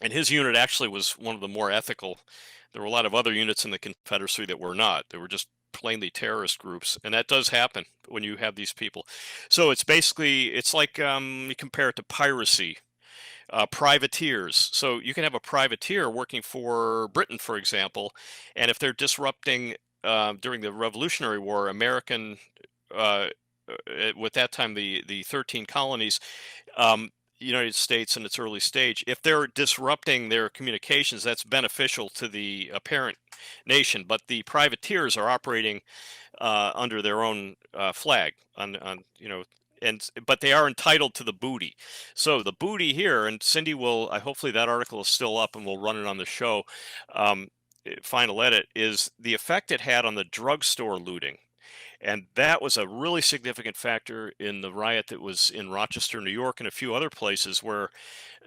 and his unit actually was one of the more ethical. There were a lot of other units in the Confederacy that were not. They were just plainly terrorist groups, and that does happen when you have these people. So it's like you compare it to piracy. Privateers. So you can have a privateer working for Britain, for example, and if they're disrupting during the Revolutionary War, American, with that time the 13 colonies, United States in its early stage, if they're disrupting their communications, that's beneficial to the parent nation. But the privateers are operating under their own flag, but they are entitled to the booty. So the booty here, and Cindy will, hopefully that article is still up and we'll run it on the show, final edit, is the effect it had on the drugstore looting. And that was a really significant factor in the riot that was in Rochester, New York, and a few other places where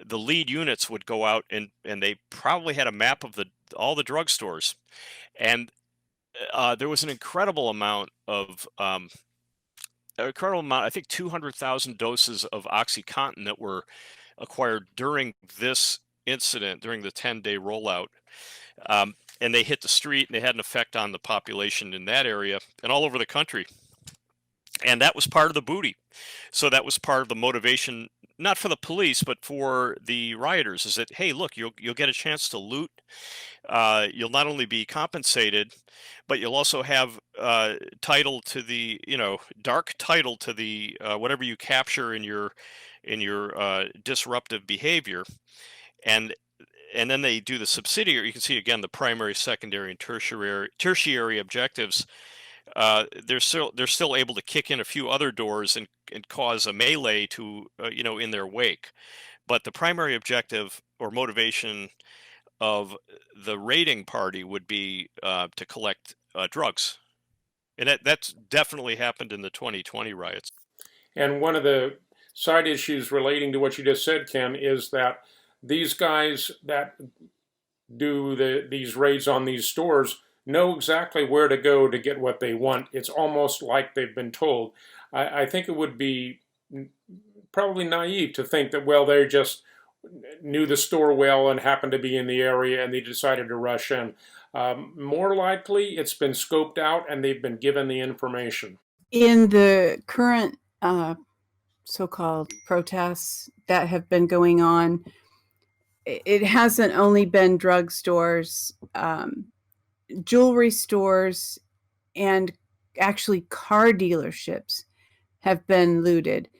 the lead units would go out and they probably had a map of all the drugstores. And there was an incredible amount, I think 200,000 doses of OxyContin that were acquired during this incident, during the 10-day rollout. And they hit the street, and they had an effect on the population in that area and all over the country. And that was part of the booty. So that was part of the motivation, not for the police, but for the rioters, is that, hey, look, you'll get a chance to loot. You'll not only be compensated, but you'll also have title to the, dark title to the whatever you capture in your disruptive behavior. And then they do the subsidiary. You can see again the primary, secondary, and tertiary objectives. They're still able to kick in a few other doors and cause a melee to in their wake. But the primary objective or motivation of the raiding party would be to collect drugs, and that's definitely happened in the 2020 riots. And one of the side issues relating to what you just said, Ken, is that these guys that do these raids on these stores know exactly where to go to get what they want. It's almost like they've been told. I think it would be probably naive to think that, well, they just knew the store well and happened to be in the area and they decided to rush in. More likely, it's been scoped out and they've been given the information. In the current so-called protests that have been going on, it hasn't only been drugstores, jewelry stores, and actually car dealerships have been looted.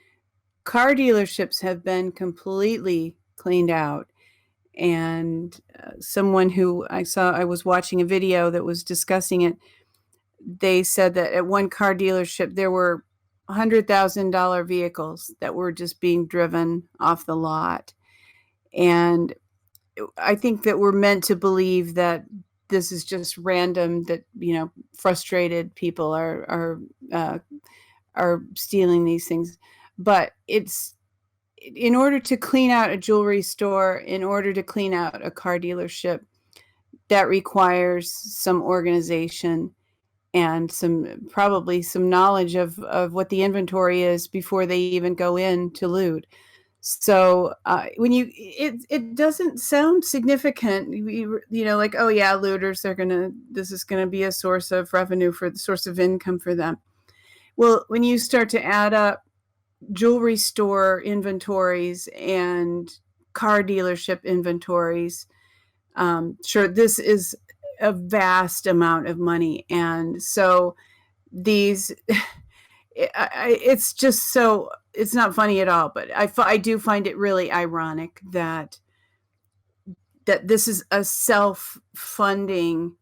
Car dealerships have been completely cleaned out. And someone who I was watching a video that was discussing it, they said that at one car dealership, there were $100,000 vehicles that were just being driven off the lot. And I think that we're meant to believe that this is just random, that, frustrated people are stealing these things. But it's, in order to clean out a jewelry store, in order to clean out a car dealership, that requires some organization and probably some knowledge of what the inventory is before they even go in to loot. So when it doesn't sound significant, like, oh yeah, looters, this is gonna be a source of revenue, source of income for them. Well, when you start to add up jewelry store inventories and car dealership inventories, sure, this is a vast amount of money. And so these, it's just so, it's not funny at all, but I do find it really ironic that this is a self-funding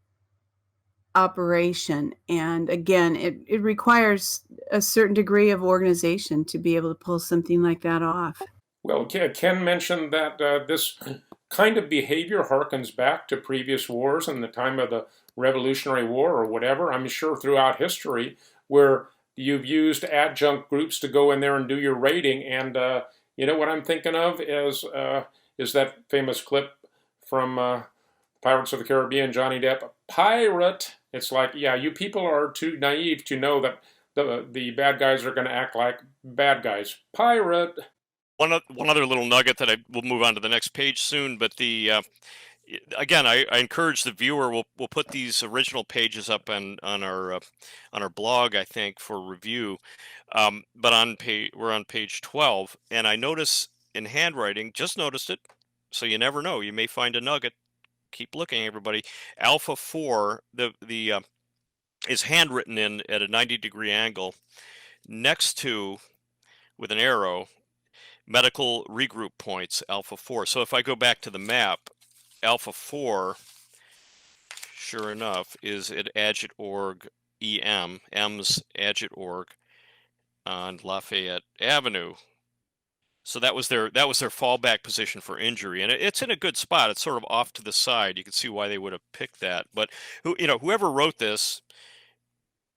operation. And again, it requires a certain degree of organization to be able to pull something like that off. Well, Ken mentioned that this kind of behavior harkens back to previous wars and the time of the Revolutionary War or whatever. I'm sure throughout history where you've used adjunct groups to go in there and do your raiding. And you know what I'm thinking of is that famous clip from Pirates of the Caribbean, Johnny Depp, pirate. It's like, yeah, you people are too naive to know that the bad guys are going to act like bad guys. Pirate. One other little nugget that we'll move on to the next page soon, but again, I encourage the viewer. We'll put these original pages up on our blog, I think, for review. But we're on page 12, and I notice in handwriting, just noticed it, so you never know. You may find a nugget. Keep looking, everybody. Alpha 4, is handwritten in at a 90-degree angle, next to, with an arrow, medical regroup points, Alpha 4. So if I go back to the map, Alpha 4, sure enough, is at Agit.org EM, M's Agit.org on Lafayette Avenue. So that was their fallback position for injury, and it's in a good spot. It's sort of off to the side. You can see why they would have picked that. But whoever wrote this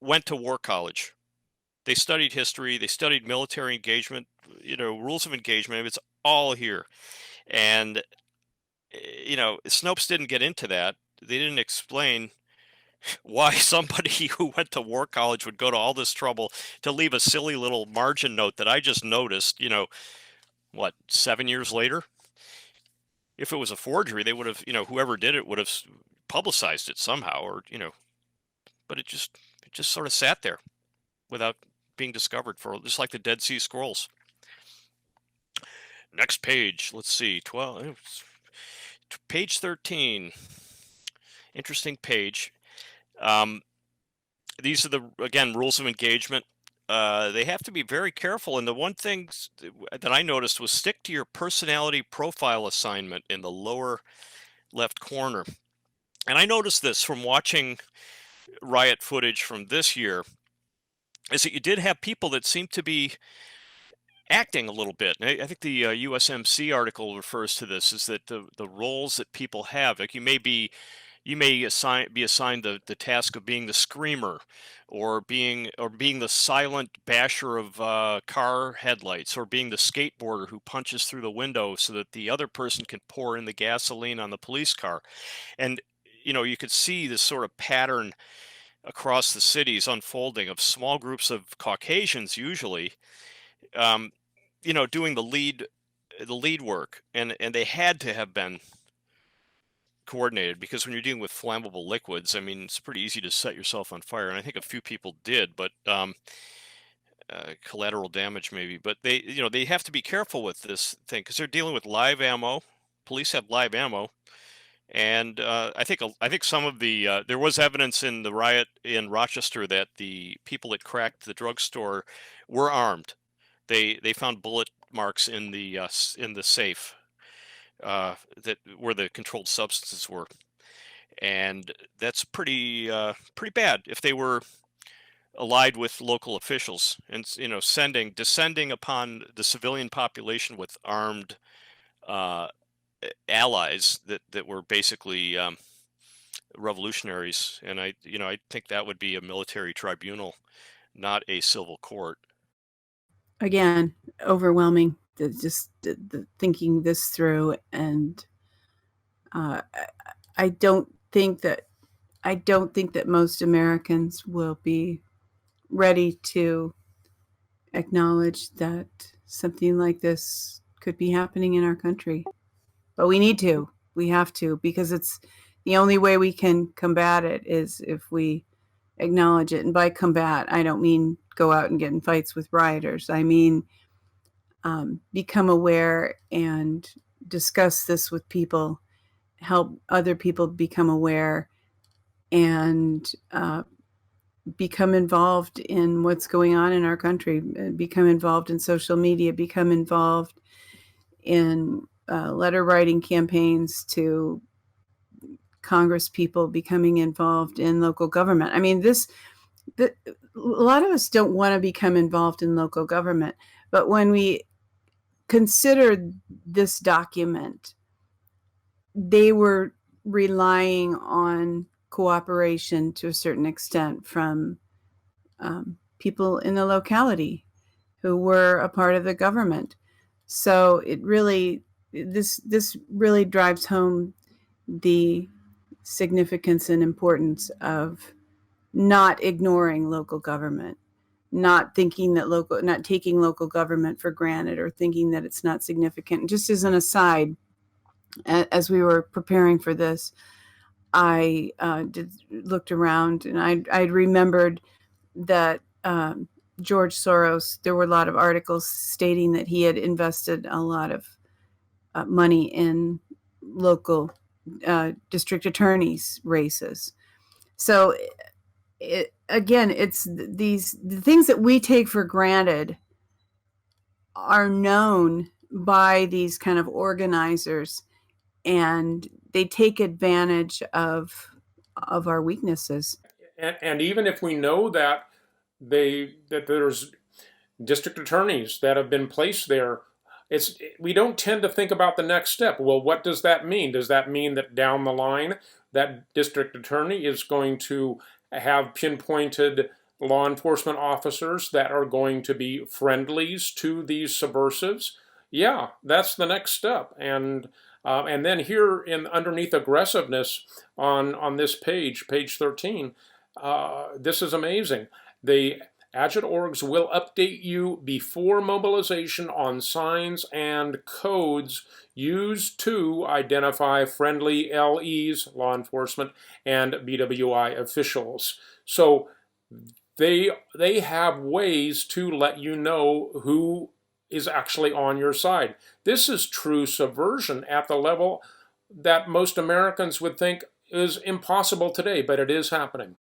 went to war college. They studied history. They studied military engagement. Rules of engagement. It's all here, and Snopes didn't get into that. They didn't explain why somebody who went to war college would go to all this trouble to leave a silly little margin note that I just noticed. 7 years later? If it was a forgery, they would have, whoever did it would have publicized it somehow, or but it just sort of sat there without being discovered, for just like the Dead Sea Scrolls. Next page, let's see, page 13. Interesting page. These are again, rules of engagement. They have to be very careful. And the one thing that I noticed was stick to your personality profile assignment in the lower left corner. And I noticed this from watching riot footage from this year, is that you did have people that seemed to be acting a little bit. And I think the USMC article refers to this, is that the roles that people have, like you may be assigned the task of being the screamer, or being the silent basher of car headlights, or being the skateboarder who punches through the window so that the other person can pour in the gasoline on the police car. And you could see this sort of pattern across the cities unfolding of small groups of Caucasians, usually, doing the lead work, and they had to have been coordinated, because when you're dealing with flammable liquids, I mean, it's pretty easy to set yourself on fire, and I think a few people did, but collateral damage maybe. But they have to be careful with this thing, because they're dealing with live ammo. Police have live ammo, and I think some of the there was evidence in the riot in Rochester that the people that cracked the drugstore were armed. They found bullet marks in the safe that where the controlled substances were, and that's pretty bad if they were allied with local officials, and descending upon the civilian population with armed allies that were basically revolutionaries. And I think that would be a military tribunal, not a civil court. Again, overwhelming. Just thinking this through, and I don't think that most Americans will be ready to acknowledge that something like this could be happening in our country. But we need to. We have to, because it's the only way we can combat it is if we acknowledge it. And by combat, I don't mean go out and get in fights with rioters. I mean, become aware and discuss this with people, help other people become aware, and become involved in what's going on in our country, become involved in social media, become involved in letter writing campaigns to Congress people, becoming involved in local government. I mean, a lot of us don't want to become involved in local government, but when we consider this document, they were relying on cooperation to a certain extent from people in the locality who were a part of the government. So this really drives home the significance and importance of not ignoring local government, not taking local government for granted, or thinking that it's not significant. Just as an aside, as we were preparing for this, I looked around, and I remembered that George Soros, there were a lot of articles stating that he had invested a lot of money in local district attorneys' races. So it's the things that we take for granted are known by these kind of organizers, and they take advantage of our weaknesses. And even if we know that there's district attorneys that have been placed there, we don't tend to think about the next step. Well, what does that mean? Does that mean that down the line that district attorney is going to have pinpointed law enforcement officers that are going to be friendlies to these subversives? Yeah, that's the next step. And then here underneath aggressiveness on this page 13, this is amazing. The Agit.orgs will update you before mobilization on signs and codes used to identify friendly LEs, law enforcement, and BWI officials. So they have ways to let you know who is actually on your side. This is true subversion at the level that most Americans would think is impossible today, but it is happening.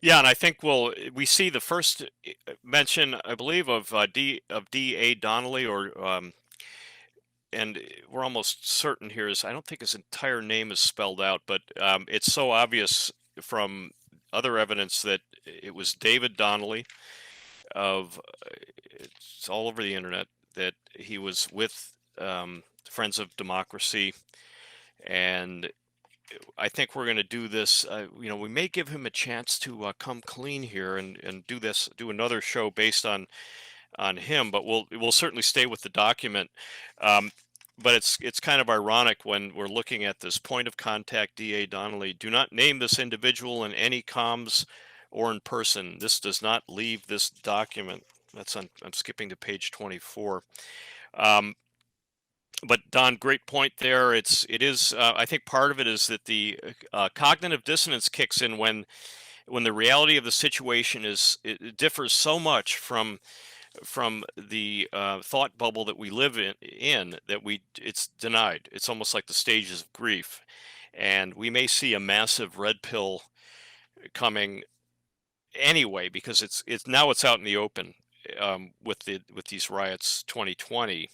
Yeah, and I think we see the first mention, I believe, of D.A. Donnelly, and we're almost certain here I don't think his entire name is spelled out, but it's so obvious from other evidence that it was David Donnelly it's all over the internet, that he was with Friends of Democracy, and I think we're going to do this. We may give him a chance to come clean here and do another show based on him, but we'll certainly stay with the document. But it's kind of ironic when we're looking at this point of contact, D.A. Donnelly. Do not name this individual in any comms or in person. This does not leave this document. I'm skipping to page 24. But Don, great point there. It is. I think part of it is that the cognitive dissonance kicks in when the reality of the situation it differs so much from the thought bubble that we live in that it's denied. It's almost like the stages of grief, and we may see a massive red pill coming anyway, because it's out in the open with these riots 2020.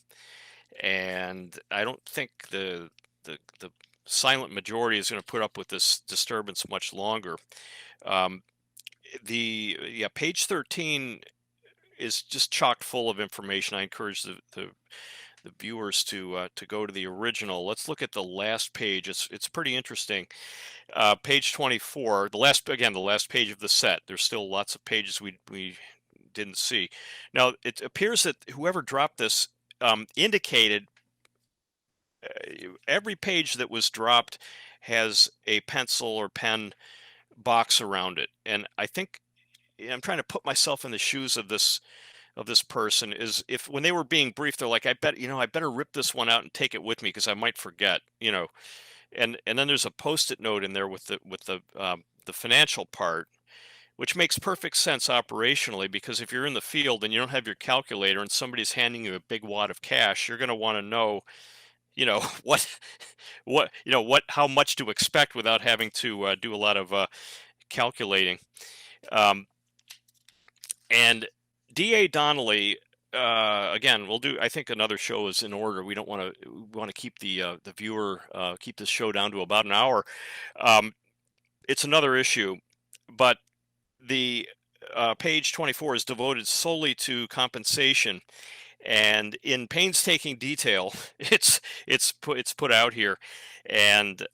And I don't think the silent majority is going to put up with this disturbance much longer. Page 13 is just chock full of information. I encourage the viewers to go to the original. Let's look at the last page. It's pretty interesting. Page 24, the last page of the set. There's still lots of pages we didn't see. Now, it appears that whoever dropped this indicated every page that was dropped has a pencil or pen box around it, and I think I'm trying to put myself in the shoes of this person. Is if when they were being briefed, they're like, I better rip this one out and take it with me because I might forget, and then there's a post-it note in there with the financial part, which makes perfect sense operationally, because if you're in the field and you don't have your calculator and somebody's handing you a big wad of cash, you're going to want to know, what, how much to expect without having to do a lot of calculating. And DA Donnelly, again, we'll do, I think another show is in order. We want to keep the viewer, keep this show down to about an hour. It's another issue, but the page 24 is devoted solely to compensation, and in painstaking detail, it's put out here. And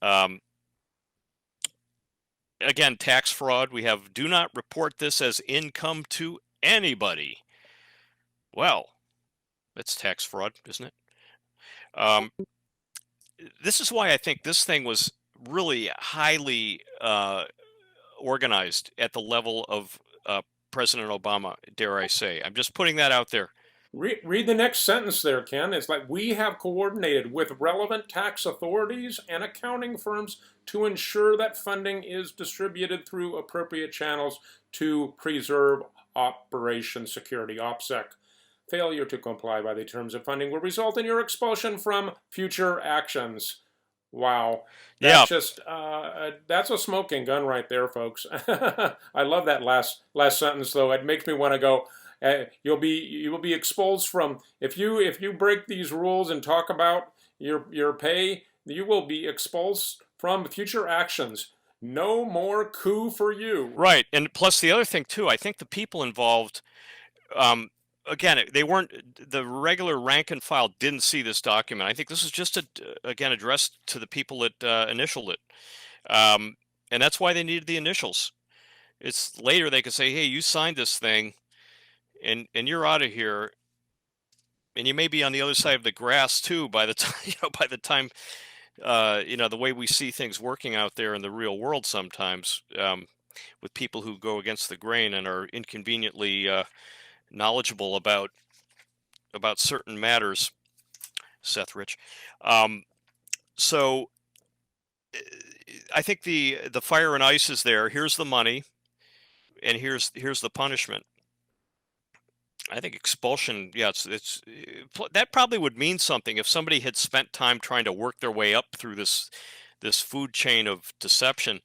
again, tax fraud. We have, do not report this as income to anybody. Well, that's tax fraud, isn't it? This is why I think this thing was really highly organized at the level of President Obama, dare I say. I'm just putting that out there. Read the next sentence there, Ken. It's like, we have coordinated with relevant tax authorities and accounting firms to ensure that funding is distributed through appropriate channels to preserve operation security, OPSEC. Failure to comply by the terms of funding will result in your expulsion from future actions. Wow. That's just, that's a smoking gun right there, folks. I love that last sentence, though. It makes me want to go, you will be exposed from, if you break these rules and talk about your pay, you will be expulsed from future actions. No more coup for you. Right. And plus the other thing too, I think the people involved, again, they weren't, the regular rank and file didn't see this document. I think this is just again addressed to the people that initialed it, and that's why they needed the initials. It's later they could say, hey, you signed this thing, and you're out of here, and you may be on the other side of the grass too by the time by the time the way we see things working out there in the real world sometimes, with people who go against the grain and are inconveniently knowledgeable about certain matters. Seth Rich. So I think the fire and ice is there. Here's the money, and here's the punishment. I think expulsion, yeah, it's that probably would mean something if somebody had spent time trying to work their way up through this food chain of deception.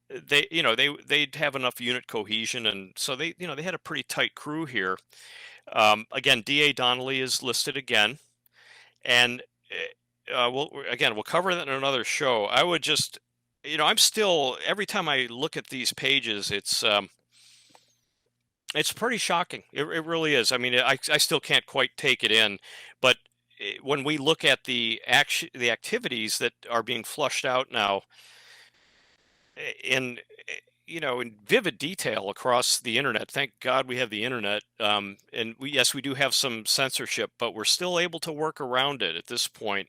They'd have enough unit cohesion, and so they had a pretty tight crew here. Again, DA Donnelly is listed again, and we'll cover that in another show. I would just, I'm still, every time I look at these pages, it's pretty shocking. It really is. I mean, I still can't quite take it in, but when we look at the activities that are being flushed out now in vivid detail across the internet. Thank God we have the internet. And we do have some censorship, but we're still able to work around it at this point.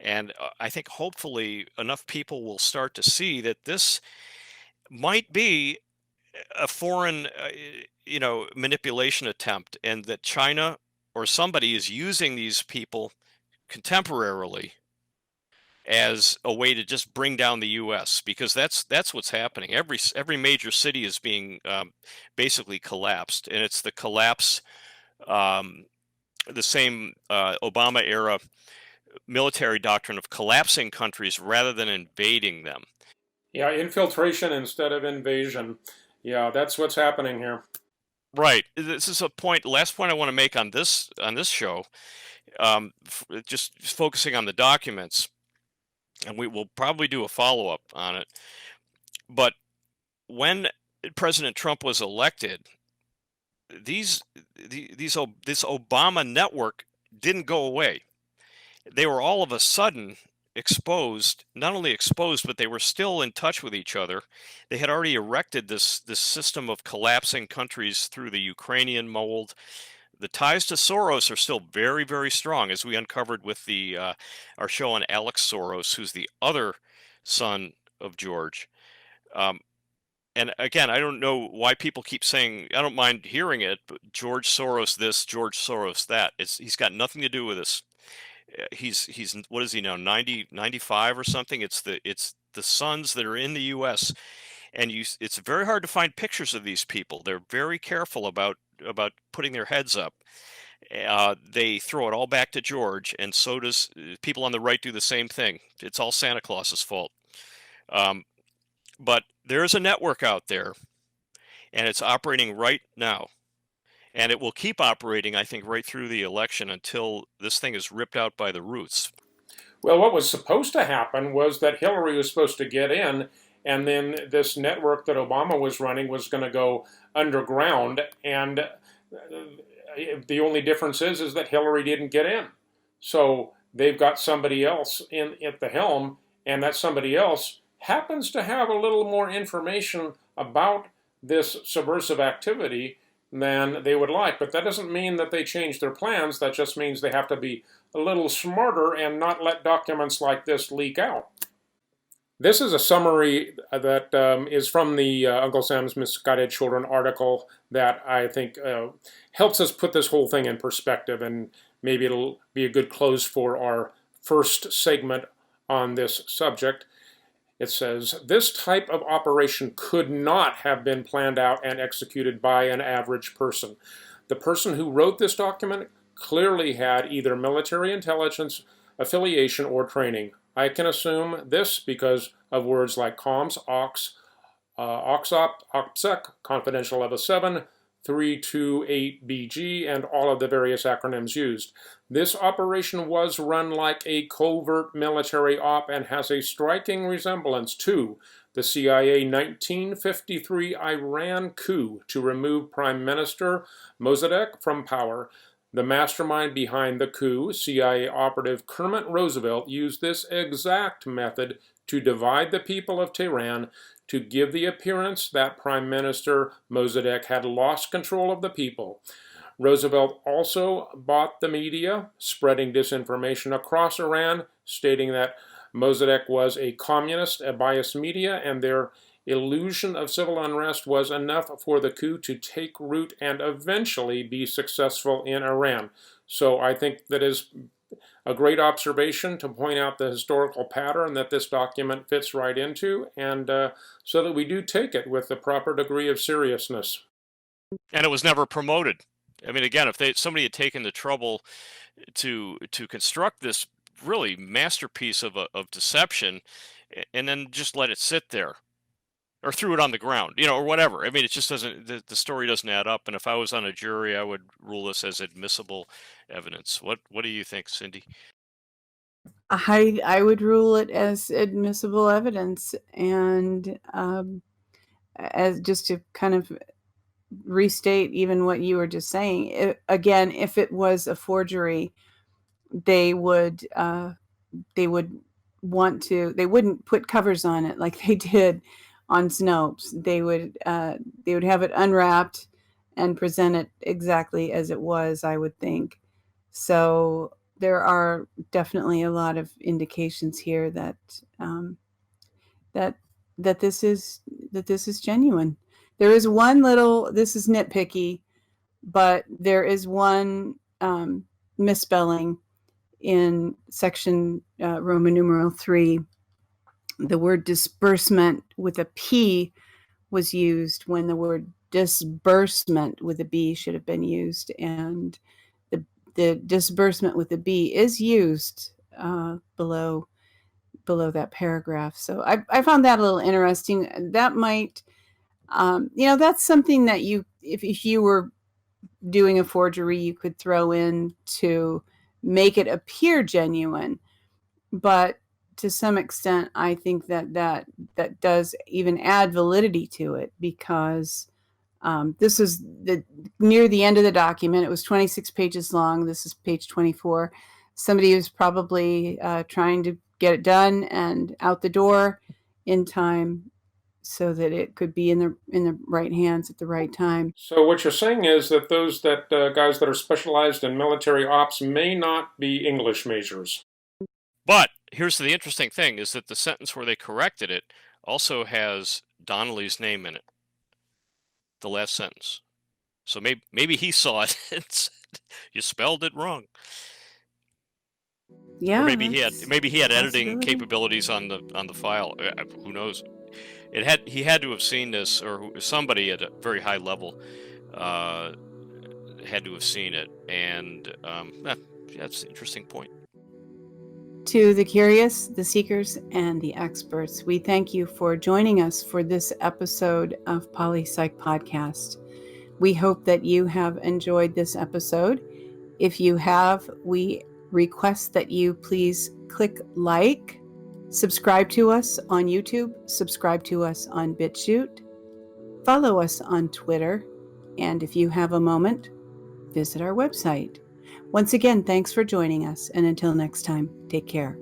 And I think hopefully enough people will start to see that this might be a foreign, manipulation attempt, and that China or somebody is using these people contemporarily as a way to just bring down the U.S., because that's what's happening. Every major city is being basically collapsed, and it's the collapse, the same Obama era military doctrine of collapsing countries rather than invading them. Yeah, infiltration instead of invasion. Yeah, that's what's happening here. Right. This is last point I want to make on this show, just focusing on the documents, and we will probably do a follow-up on it. But when President Trump was elected, this Obama network didn't go away. They were all of a sudden exposed, not only exposed, but they were still in touch with each other. They had already erected this system of collapsing countries through the Ukrainian mold. The ties to Soros are still very, very strong, as we uncovered with our show on Alex Soros, who's the other son of George. And again, I don't know why people keep saying, I don't mind hearing it, but George Soros this, George Soros that. He's got nothing to do with this. He's what is he now, 95 or something? It's the sons that are in the U.S. and it's very hard to find pictures of these people. They're very careful about putting their heads up. They throw it all back to George, and so does people on the right do the same thing. It's all Santa Claus's fault. But there is a network out there, and it's operating right now. And it will keep operating, I think, right through the election until this thing is ripped out by the roots. Well, what was supposed to happen was that Hillary was supposed to get in, and then this network that Obama was running was going to go underground. And the only difference is that Hillary didn't get in. So they've got somebody else in at the helm, and that somebody else happens to have a little more information about this subversive activity than they would like. But that doesn't mean that they change their plans. That just means they have to be a little smarter and not let documents like this leak out. This is a summary that is from the Uncle Sam's Misguided Children article that I think helps us put this whole thing in perspective, and maybe it'll be a good close for our first segment on this subject. It says, this type of operation could not have been planned out and executed by an average person. The person who wrote this document clearly had either military intelligence, affiliation, or training. I can assume this because of words like comms, aux, OXOP, OPSEC, confidential level 7, 328BG, and all of the various acronyms used. This operation was run like a covert military op and has a striking resemblance to the CIA 1953 Iran coup to remove Prime Minister Mossadegh from power. The mastermind behind the coup, CIA operative Kermit Roosevelt, used this exact method to divide the people of Tehran to give the appearance that Prime Minister Mossadegh had lost control of the people. Roosevelt also bought the media, spreading disinformation across Iran, stating that Mossadegh was a communist, a biased media, and their illusion of civil unrest was enough for the coup to take root and eventually be successful in Iran. So I think that is a great observation to point out the historical pattern that this document fits right into, and so that we do take it with the proper degree of seriousness. And it was never promoted. I mean, again, if somebody had taken the trouble to construct this really masterpiece of deception, and then just let it sit there, or threw it on the ground, or whatever. I mean, it just doesn't. The story doesn't add up. And if I was on a jury, I would rule this as admissible evidence. What do you think, Cindy? I would rule it as admissible evidence, and as just to kind of restate even what you were just saying, if it was a forgery, they wouldn't put covers on it like they did on Snopes. They would have it unwrapped and present it exactly as it was, I would think. So there are definitely a lot of indications here that that this is genuine. There is one little, this is nitpicky, but there is one misspelling in section Roman numeral 3. The word disbursement with a P was used when the word disbursement with a B should have been used, and the disbursement with a B is used below that paragraph. So I found that a little interesting. That might, that's something that if you were doing a forgery, you could throw in to make it appear genuine. But to some extent, I think that does even add validity to it, because this is near the end of the document. It was 26 pages long. This is page 24. Somebody was probably trying to get it done and out the door in time so that it could be in the right hands at the right time. So what you're saying is that those guys that are specialized in military ops may not be English majors. But here's the interesting thing, is that the sentence where they corrected it also has Donnelly's name in it. The last sentence. So maybe he saw it and said, you spelled it wrong. Yeah. Or maybe he had editing capabilities on the file. Who knows? he had to have seen this, or somebody at a very high level had to have seen it, and that's an interesting point. To the curious, the seekers, and the experts, we thank you for joining us for this episode of Poli-Psych Podcast. We hope that you have enjoyed this episode. If you have, we request that you please click like, subscribe to us on YouTube, subscribe to us on BitChute, follow us on Twitter, and if you have a moment, visit our website. Once again, thanks for joining us, and until next time, take care.